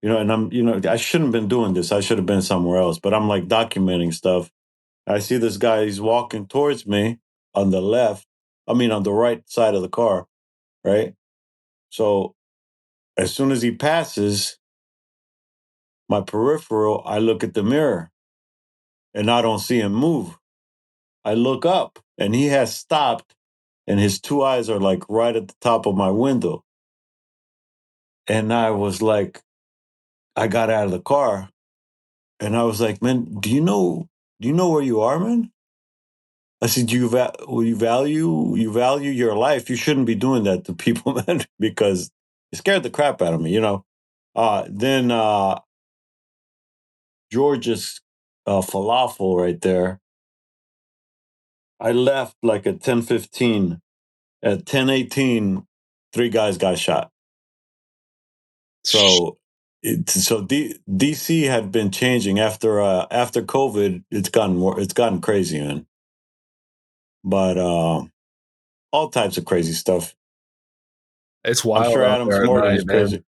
and I'm, I shouldn't have been doing this. I should have been somewhere else, but I'm like documenting stuff. I see this guy, he's walking towards me on the right side of the car, right? So as soon as he passes my peripheral, I look at the mirror and I don't see him move. I look up and he has stopped and his two eyes are like right at the top of my window. And I was like, I got out of the car and I was like, "Man, do you know where you are, man?" I said, you value your life. You shouldn't be doing that to people, man, because it scared the crap out of me, Then George's falafel right there. I left like at 10:15. At 10:18, 3 guys got shot. So DC had been changing after COVID. It's gotten crazy, man. But all types of crazy stuff. It's wild. I'm sure Adam's Morgan is crazy.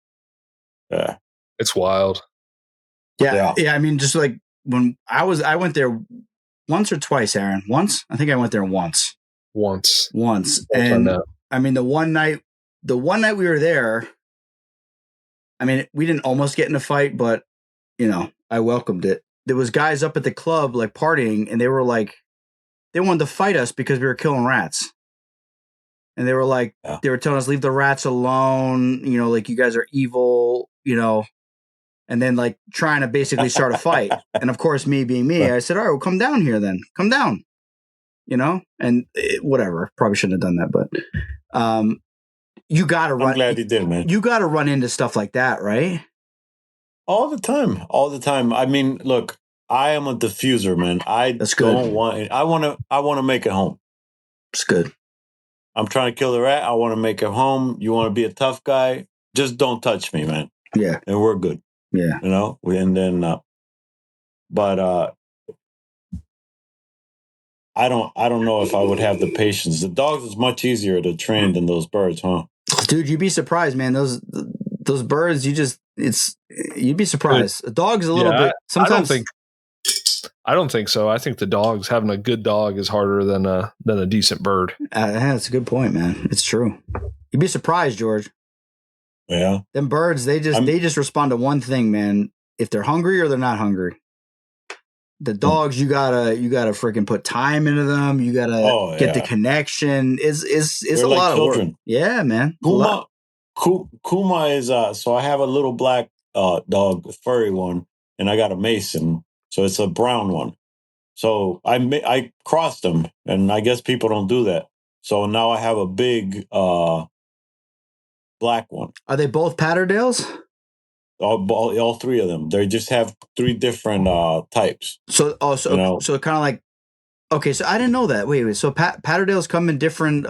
Yeah, it's wild. Yeah. I mean, just like when I went there once or twice, Aaron. Once, I think I went there once. And I mean, the one night we were there, I mean, we didn't almost get in a fight, but I welcomed it. There was guys up at the club like partying, and they were like, they wanted to fight us because we were killing rats. And they were like, They were telling us, leave the rats alone, like you guys are evil, and then like trying to basically start a fight. And of course, me being me, I said, all right, well, come down here then. Come down, and whatever. Probably shouldn't have done that, but you got to run. I'm glad you did, man. You got to run into stuff like that, right? All the time. I mean, look, I am a diffuser, man. I want to make it home. It's good. I'm trying to kill the rat. I want to make it home. You want to be a tough guy? Just don't touch me, man. Yeah. And we're good. Yeah. And then, but I don't know if I would have the patience. The dogs is much easier to train than those birds, huh? Dude, you'd be surprised, man. Those birds, you'd be surprised. A dog's a little bit. Sometimes I don't think so. I think having a good dog is harder than a decent bird. That's a good point, man. It's true. You'd be surprised, George. Yeah. Them birds, they just respond to one thing, man. If they're hungry or they're not hungry. The dogs, you gotta freaking put time into them. You gotta get the connection. It's a like lot children. of work. Yeah, man. Kuma is so I have a little black dog, a furry one, and I got a Mason, so it's a brown one. So I crossed them, and I guess people don't do that. So now I have a big black one. Are they both patterdales? All three of them. They just have three different types. So kind of like, okay. So I didn't know that. Wait. So patterdales come in different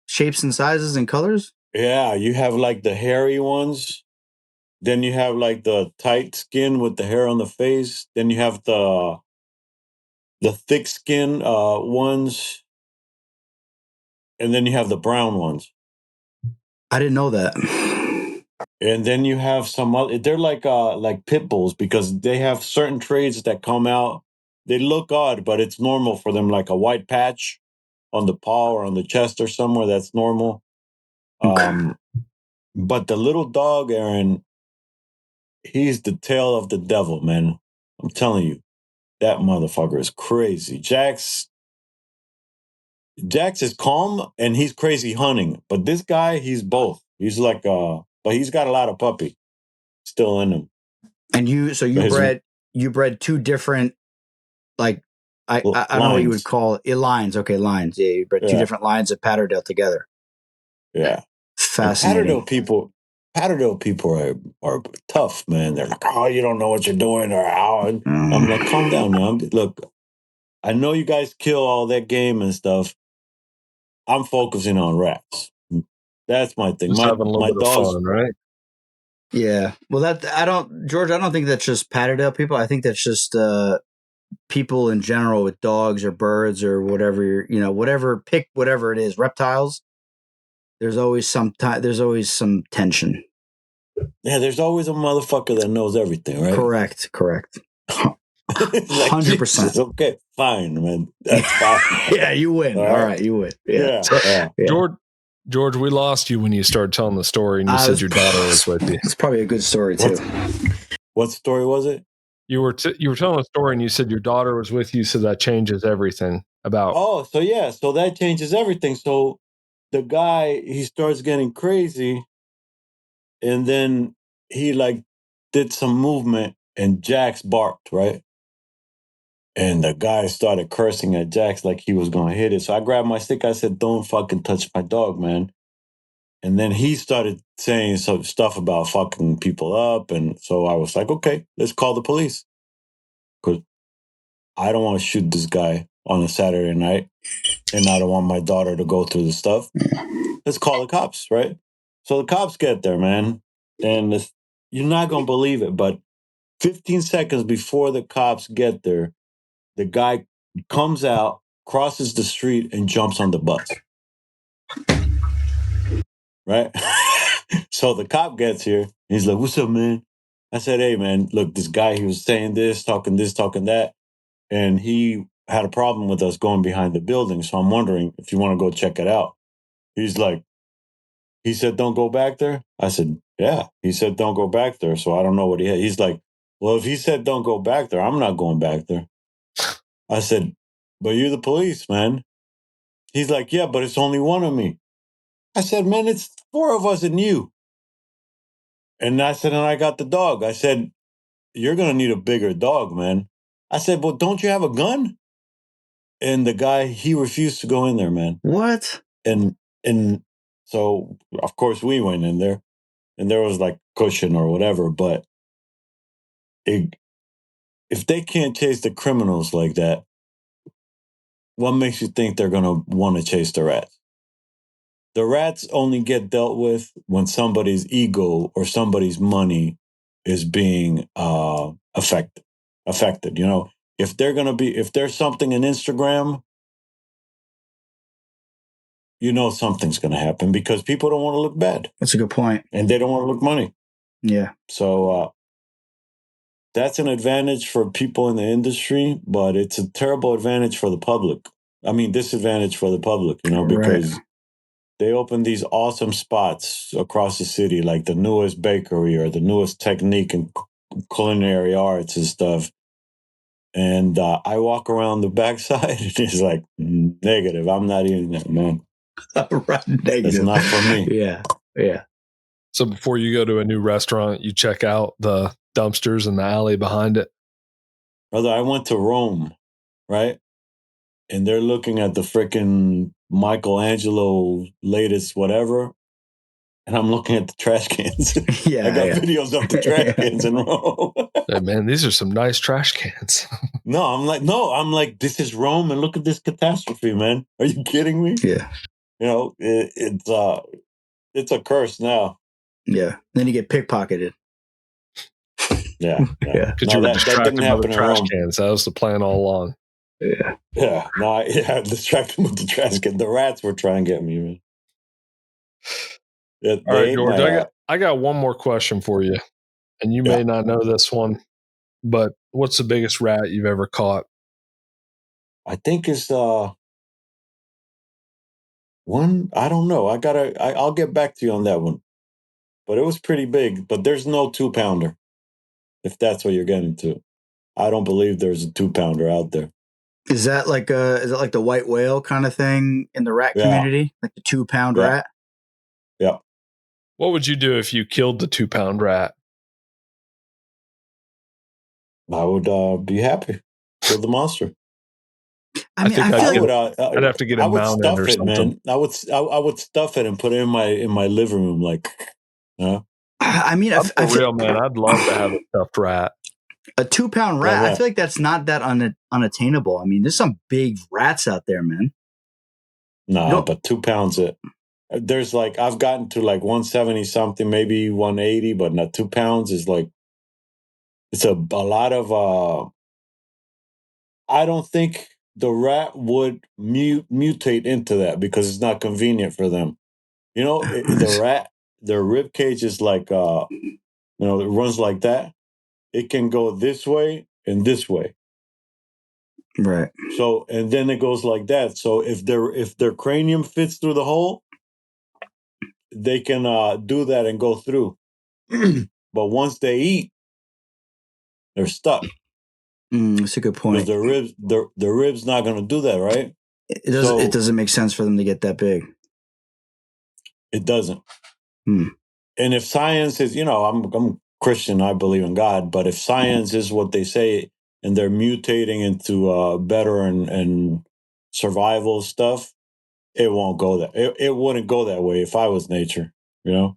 shapes and sizes and colors. Yeah, you have like the hairy ones. Then you have like the tight skin with the hair on the face. Then you have the thick skin ones, and then you have the brown ones. I didn't know that. And then you have some other. They're like pit bulls because they have certain traits that come out. They look odd, but it's normal for them, like a white patch on the paw or on the chest or somewhere. That's normal. But the little dog, Aaron, he's the tail of the devil, man. I'm telling you, that motherfucker is crazy. Jax is calm and he's crazy hunting, but this guy, he's both. He's like but he's got a lot of puppy still in him. And you bred two different, like I don't know what you would call it. Lines. Okay, lines. Yeah, you bred two different lines of patterdale together. Yeah. Fascinating. Patterdale people are tough, man. They're like, oh, you don't know what you're doing, or how. I'm like, calm down, man. Look, I know you guys kill all that game and stuff. I'm focusing on rats. That's my thing. Just having a little bit of fun, right? Yeah. Well, George, I don't think that's just patterdale people. I think that's just people in general with dogs or birds or whatever, pick whatever it is, reptiles. There's always some tension. Yeah, there's always a motherfucker that knows everything, right? Correct. 100%. Okay, fine, man. That's fine. Yeah, you win. All right, you win. Yeah. George, we lost you when you started telling the story and you said your daughter was with you. It's probably a good story too. What story was it? You were telling a story and you said your daughter was with you, so that changes everything about. Oh, so that changes everything. So the guy, he starts getting crazy, and then he like did some movement, and Jax barked, right? And the guy started cursing at Jax like he was going to hit it. So I grabbed my stick. I said, don't fucking touch my dog, man. And then he started saying some stuff about fucking people up. And so I was like, okay, let's call the police. Because I don't want to shoot this guy on a Saturday night. And I don't want my daughter to go through the stuff. Let's call the cops, right? So the cops get there, man. And you're not going to believe it, but 15 seconds before the cops get there, the guy comes out, crosses the street, and jumps on the bus. Right? So the cop gets here. He's like, what's up, man? I said, hey, man, look, this guy, he was saying this, talking that. And he had a problem with us going behind the building. So I'm wondering if you want to go check it out. He said, don't go back there. I said, yeah. He said, don't go back there. So I don't know what he had. He's like, well, if he said, don't go back there, I'm not going back there. I said, but you're the police, man. He's like, yeah, but it's only one of me. I said, man, it's four of us and you. And I said, and I got the dog. I said, you're going to need a bigger dog, man. I said, well, don't you have a gun? And the guy, he refused to go in there, man. What? And so, of course, we went in there. And there was like cushion or whatever. But if they can't chase the criminals like that, what makes you think they're going to want to chase the rats? The rats only get dealt with when somebody's ego or somebody's money is being affected. If there's something in Instagram, something's going to happen because people don't want to look bad. That's a good point. And they don't want to look money. Yeah. So that's an advantage for people in the industry, but it's a terrible advantage for the public. I mean, disadvantage for the public, because they open these awesome spots across the city, like the newest bakery or the newest technique in culinary arts and stuff. And I walk around the backside and it's like, negative. I'm not eating that, man. Negative. It's not for me. Yeah. Yeah. So before you go to a new restaurant, you check out the dumpsters in the alley behind it. Brother, I went to Rome, right? And they're looking at the freaking Michelangelo latest whatever. And I'm looking at the trash cans. Yeah. I got videos of the trash cans in Rome. Hey, man, these are some nice trash cans. No, I'm like, this is Rome, and look at this catastrophe, man. Are you kidding me? Yeah. It's a curse now. Yeah. Then you get pickpocketed. Yeah. Yeah. Because you were distracted by the trash cans. That was the plan all along. Yeah. Yeah. No, I distracted with the trash can. The rats were trying to get me, man. All right, George, I got one more question for you. And you may not know this one, but what's the biggest rat you've ever caught? I think it's one. I don't know. I'll get back to you on that one. But it was pretty big. But there's no 2-pounder, if that's what you're getting to. I don't believe there's a 2-pounder out there. Is that like the white whale kind of thing in the rat community? Like the 2-pound rat? Yeah. What would you do if you killed the 2-pound rat? I would be happy. Kill the monster. I feel like I'd have to get it mounted or something. Man. I would stuff it and put it in my living room, like. I mean, for real, man. I'd love to have a stuffed rat. A 2-pound rat. I feel like that's not that unattainable. I mean, there's some big rats out there, man. No, but 2 pounds. There's like I've gotten to like 170 something, maybe 180, but not 2 pounds is like. It's a lot of. I don't think the rat would mutate into that because it's not convenient for them. The rat, their rib cage is like, it runs like that. It can go this way and this way. Right. So, and then it goes like that. So if their cranium fits through the hole, they can do that and go through. But once they eat, they're stuck. That's a good point. Because their ribs not going to do that, right? It doesn't make sense for them to get that big. It doesn't. And if science is, I'm Christian, I believe in God, but if science is what they say and they're mutating into better and survival stuff, it won't go that. It wouldn't go that way if I was nature, Yeah.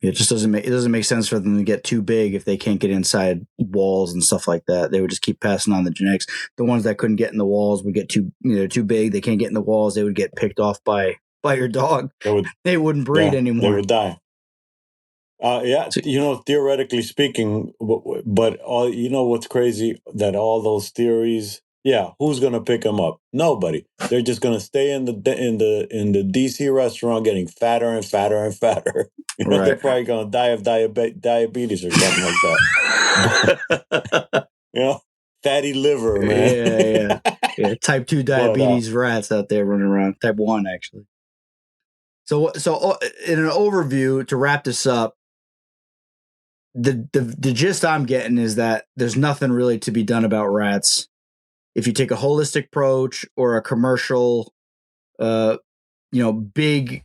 It just doesn't make sense for them to get too big if they can't get inside walls and stuff like that. They would just keep passing on the genetics. The ones that couldn't get in the walls would get too big. They can't get in the walls. They would get picked off by your dog. They wouldn't breed anymore. They would die. Theoretically speaking, but what's crazy that all those theories. Yeah, who's gonna pick them up? Nobody. They're just gonna stay in the DC restaurant, getting fatter and fatter and fatter. Right. They're probably gonna die of diabetes or something like that. Fatty liver, man. Yeah. Type 2 diabetes rats out there running around. Type 1, actually. So in an overview to wrap this up, the gist I'm getting is that there's nothing really to be done about rats. If you take a holistic approach or a commercial, big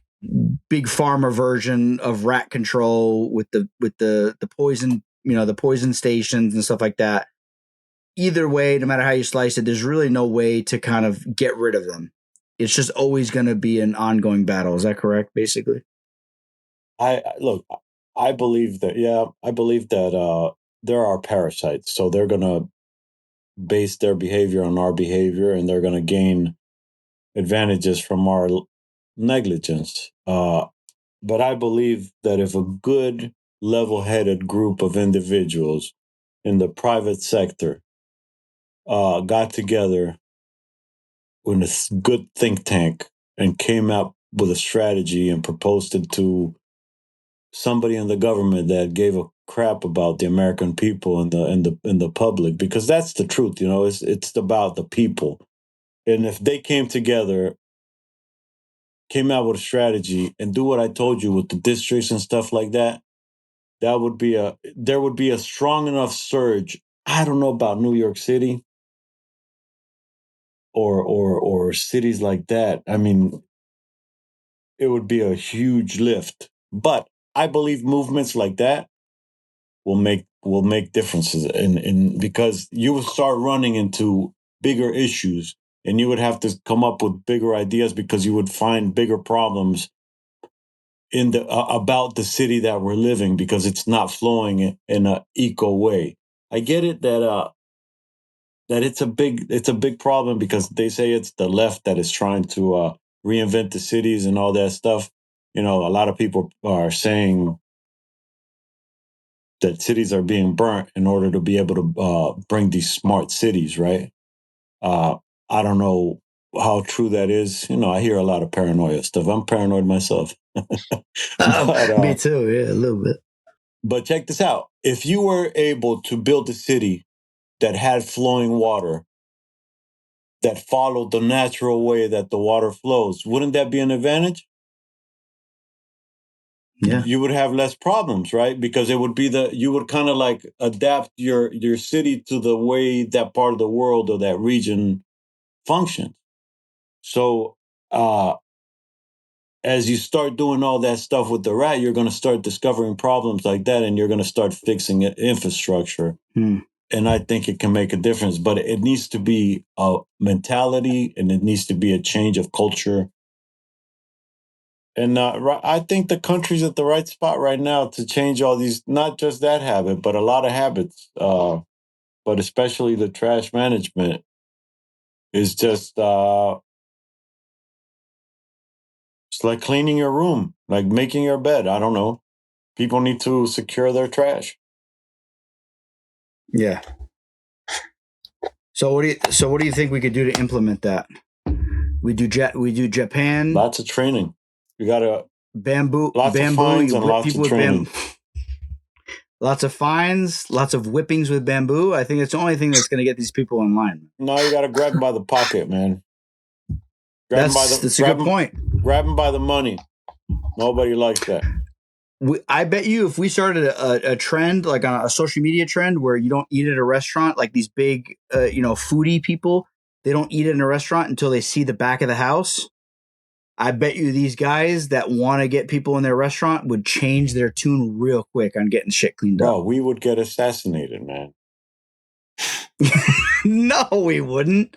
pharma version of rat control with the poison, the poison stations and stuff like that. Either way, no matter how you slice it, there's really no way to kind of get rid of them. It's just always going to be an ongoing battle. Is that correct, basically? I believe that. Yeah, I believe that there are parasites, so they're going to base their behavior on our behavior, and they're going to gain advantages from our negligence. But I believe that if a good, level-headed group of individuals in the private sector got together in a good think tank and came up with a strategy and proposed it to somebody in the government that gave a crap about the American people and the public, because that's the truth. It's about the people. And if they came together, came out with a strategy, and do what I told you with the districts and stuff like that, there would be a strong enough surge. I don't know about New York City or cities like that. I mean, it would be a huge lift. But I believe movements like that will make differences in because you will start running into bigger issues, and you would have to come up with bigger ideas because you would find bigger problems in the about the city that we're living, because it's not flowing in a eco way. I get it that it's a big problem, because they say it's the left that is trying to reinvent the cities and all that stuff. A lot of people are saying that cities are being burnt in order to be able to bring these smart cities, right? Uh, I don't know how true that is. I hear a lot of paranoia stuff. I'm paranoid myself. Me but too. Yeah, a little bit. But check this out. If you were able to build a city that had flowing water, that followed the natural way that the water flows, wouldn't that be an advantage? Yeah. You would have less problems, right? Because it would be you would kind of like adapt your city to the way that part of the world or that region functions. So as you start doing all that stuff with the rat, you're going to start discovering problems like that, and you're going to start fixing infrastructure. And I think it can make a difference, but it needs to be a mentality, and it needs to be a change of culture. And I think the country's at the right spot right now to change all these, not just that habit, but a lot of habits. But especially the trash management is just, it's like cleaning your room, like making your bed. I don't know. People need to secure their trash. Yeah. So what do you think we could do to implement that? We do Japan. Lots of training. You got to bamboo. Lots of fines You and whip lots people of with training. Lots of fines, lots of whippings with bamboo. I think it's the only thing that's going to get these people in line. No, you got to grab them by the pocket, man. That's a good point. Grab them by the money. Nobody likes that. I bet you if we started a trend, like a social media trend, where you don't eat at a restaurant, like these big, foodie people, they don't eat in a restaurant until they see the back of the house. I bet you these guys that want to get people in their restaurant would change their tune real quick on getting shit cleaned up. Bro, we would get assassinated, man. No, we wouldn't.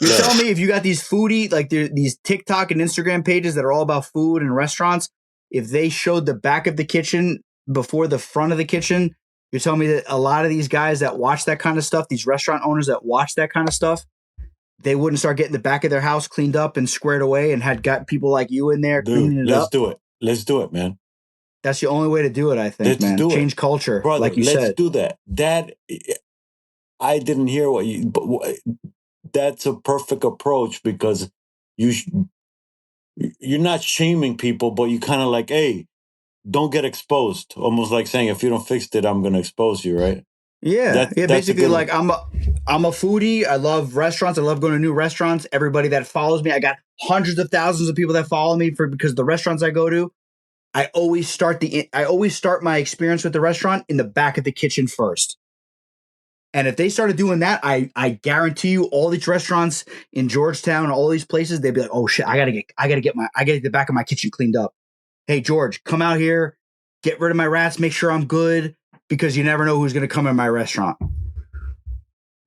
You're telling me if you got these foodie, like these TikTok and Instagram pages that are all about food and restaurants, if they showed the back of the kitchen before the front of the kitchen, you're telling me that a lot of these guys that watch that kind of stuff, these restaurant owners that watch that kind of stuff, they wouldn't start getting the back of their house cleaned up and squared away and had got people like you in there cleaning it let's up? do it. Let's do it, man. That's the only way to do it, I think, let's man. do Change it. culture, brother, like you let's said. do that. I didn't hear what you, but that's a perfect approach, because you're not shaming people, but you kind of like, hey, don't get exposed. Almost like saying, if you don't fix it, I'm going to expose you, right? Yeah, That's basically, like I'm a foodie. I love restaurants. I love going to new restaurants. Everybody that follows me, I got hundreds of thousands of people that follow me because the restaurants I go to, I always start my experience with the restaurant in the back of the kitchen first. And if they started doing that, I guarantee you, all these restaurants in Georgetown, all these places, they'd be like, "Oh shit, I gotta get the back of my kitchen cleaned up. Hey George, come out here, get rid of my rats, make sure I'm good, because you never know who's gonna come in my restaurant."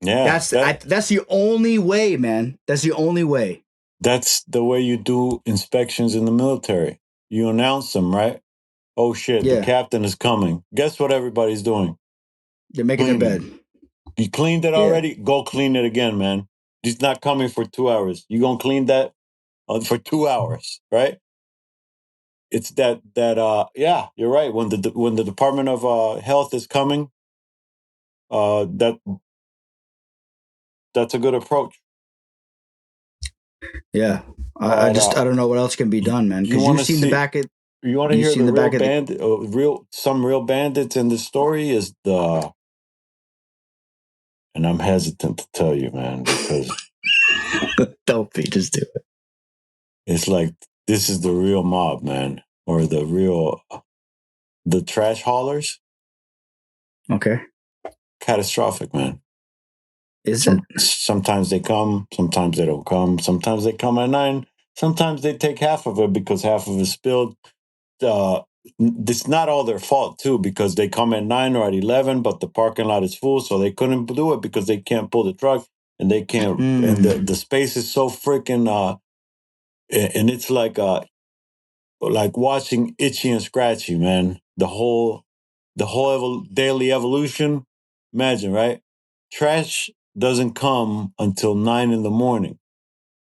Yeah, that's the only way, man. That's the only way. That's the way you do inspections in the military. You announce them, right? Oh shit, the captain is coming. Guess what everybody's doing? They're making their bed. You cleaned it already? Go clean it again, man. He's not coming for 2 hours. You gonna clean that for 2 hours, right? It's that yeah, you're right. When the Department of Health is coming, that's a good approach. Yeah, I don't know what else can be done, man. Because you've seen the back of You want to You hear seen the the real back of the- bandit? Some real bandits in the story is and I'm hesitant to tell you, man, because Don't be, just do it. it's like this is the real mob, man, or the trash haulers. Okay. Catastrophic, man. Is it? Sometimes they come, sometimes they don't come. Sometimes they come at 9. Sometimes they take half of it because half of it spilled. It's not all their fault too, because they come at 9 or at 11, but the parking lot is full, so they couldn't do it because they can't pull the truck and they can't. And the space is so freaking. And it's like watching Itchy and Scratchy, man. The whole daily evolution. Imagine, right? Trash doesn't come until 9 in the morning.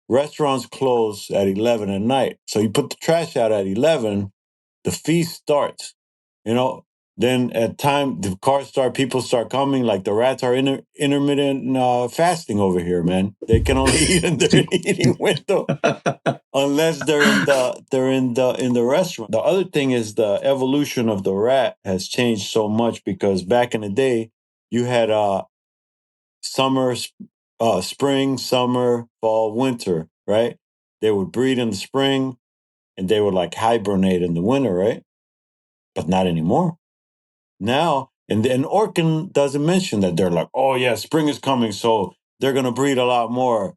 Restaurants close at 11 at night. So you put the trash out at 11, the feast starts. You know, then at time the people start coming. Like the rats are intermittent fasting over here, man. They can only eat in their eating window unless they're in the restaurant. The other thing is the evolution of the rat has changed so much, because back in the day you had summer, spring, summer, fall, winter, right? They would breed in the spring and they would like hibernate in the winter, right? But not anymore. Now, and Orkin doesn't mention that. They're like, oh yeah, spring is coming, so they're going to breed a lot more.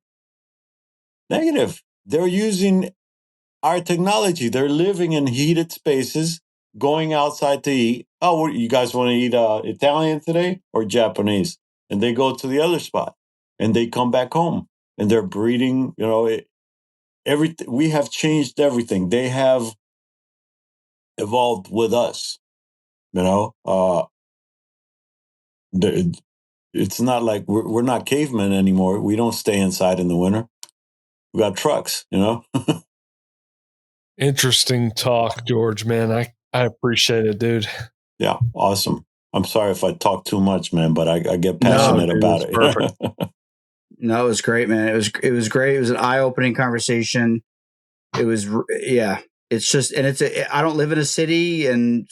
Negative. They're using our technology. They're living in heated spaces, going outside to eat. Oh, you guys want to eat Italian today or Japanese? And they go to the other spot and they come back home and they're breeding. You know, everything. We have changed everything. They have evolved with us. You know, it's not like we're not cavemen anymore. We don't stay inside in the winter. We got trucks. You know. Interesting talk, George, man. I appreciate it, dude. Yeah, awesome. I'm sorry if I talk too much, man, but I get passionate about it. Perfect. No, it was great, man. It was great. It was an eye-opening conversation. It was, yeah. It's just, and I don't live in a city, and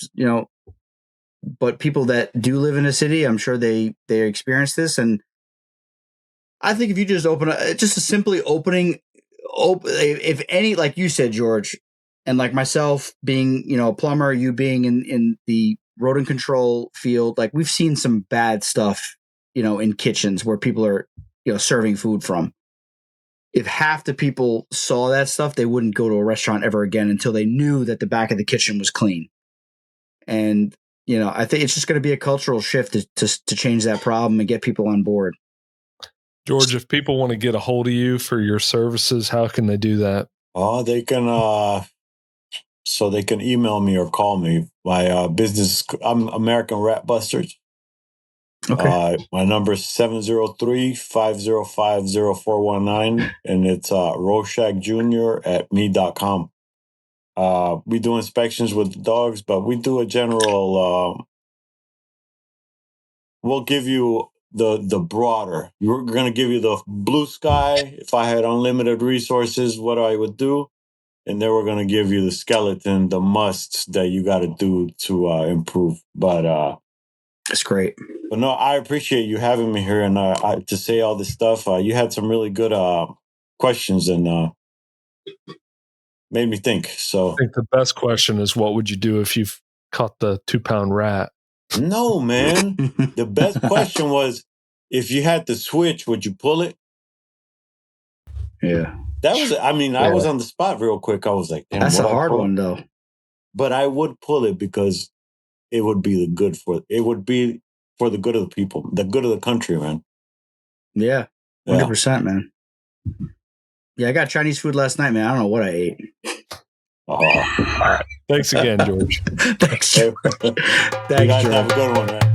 but people that do live in a city, I'm sure they experience this. And I think if you just just a simply opening, if any, like you said, George, and like myself being, a plumber, you being in the rodent control field, like we've seen some bad stuff, in kitchens where people are, serving food from. If half the people saw that stuff, they wouldn't go to a restaurant ever again until they knew that the back of the kitchen was clean. And, I think it's just going to be a cultural shift to change that problem and get people on board. George, if people want to get a hold of you for your services, how can they do that? Oh, they can. So they can email me or call me. My business, I'm American Rat Busters. Okay. My number is 703-505-0419, and it's Rochac Jr. at me.com. We do inspections with the dogs, but we do a general. We'll give you the broader. We're going to give you the blue sky. If I had unlimited resources, what I would do. And then we're going to give you the skeleton, the musts that you got to do to improve. But that's great. But no, I appreciate you having me here and to say all this stuff. You had some really good questions and made me think. So I think the best question is, what would you do if you've caught the 2-pound rat? No, man. The best question was, if you had to switch, would you pull it? Yeah. That was, I was on the spot real quick. I was like, damn, that's a hard one though. But I would pull it because it would be for the good of the people, the good of the country, man. Yeah. 100%, man. Yeah, I got Chinese food last night, man. I don't know what I ate. All right. Thanks again, George. Thanks, George. Thanks, Thanks, George. George. Have a good one, man.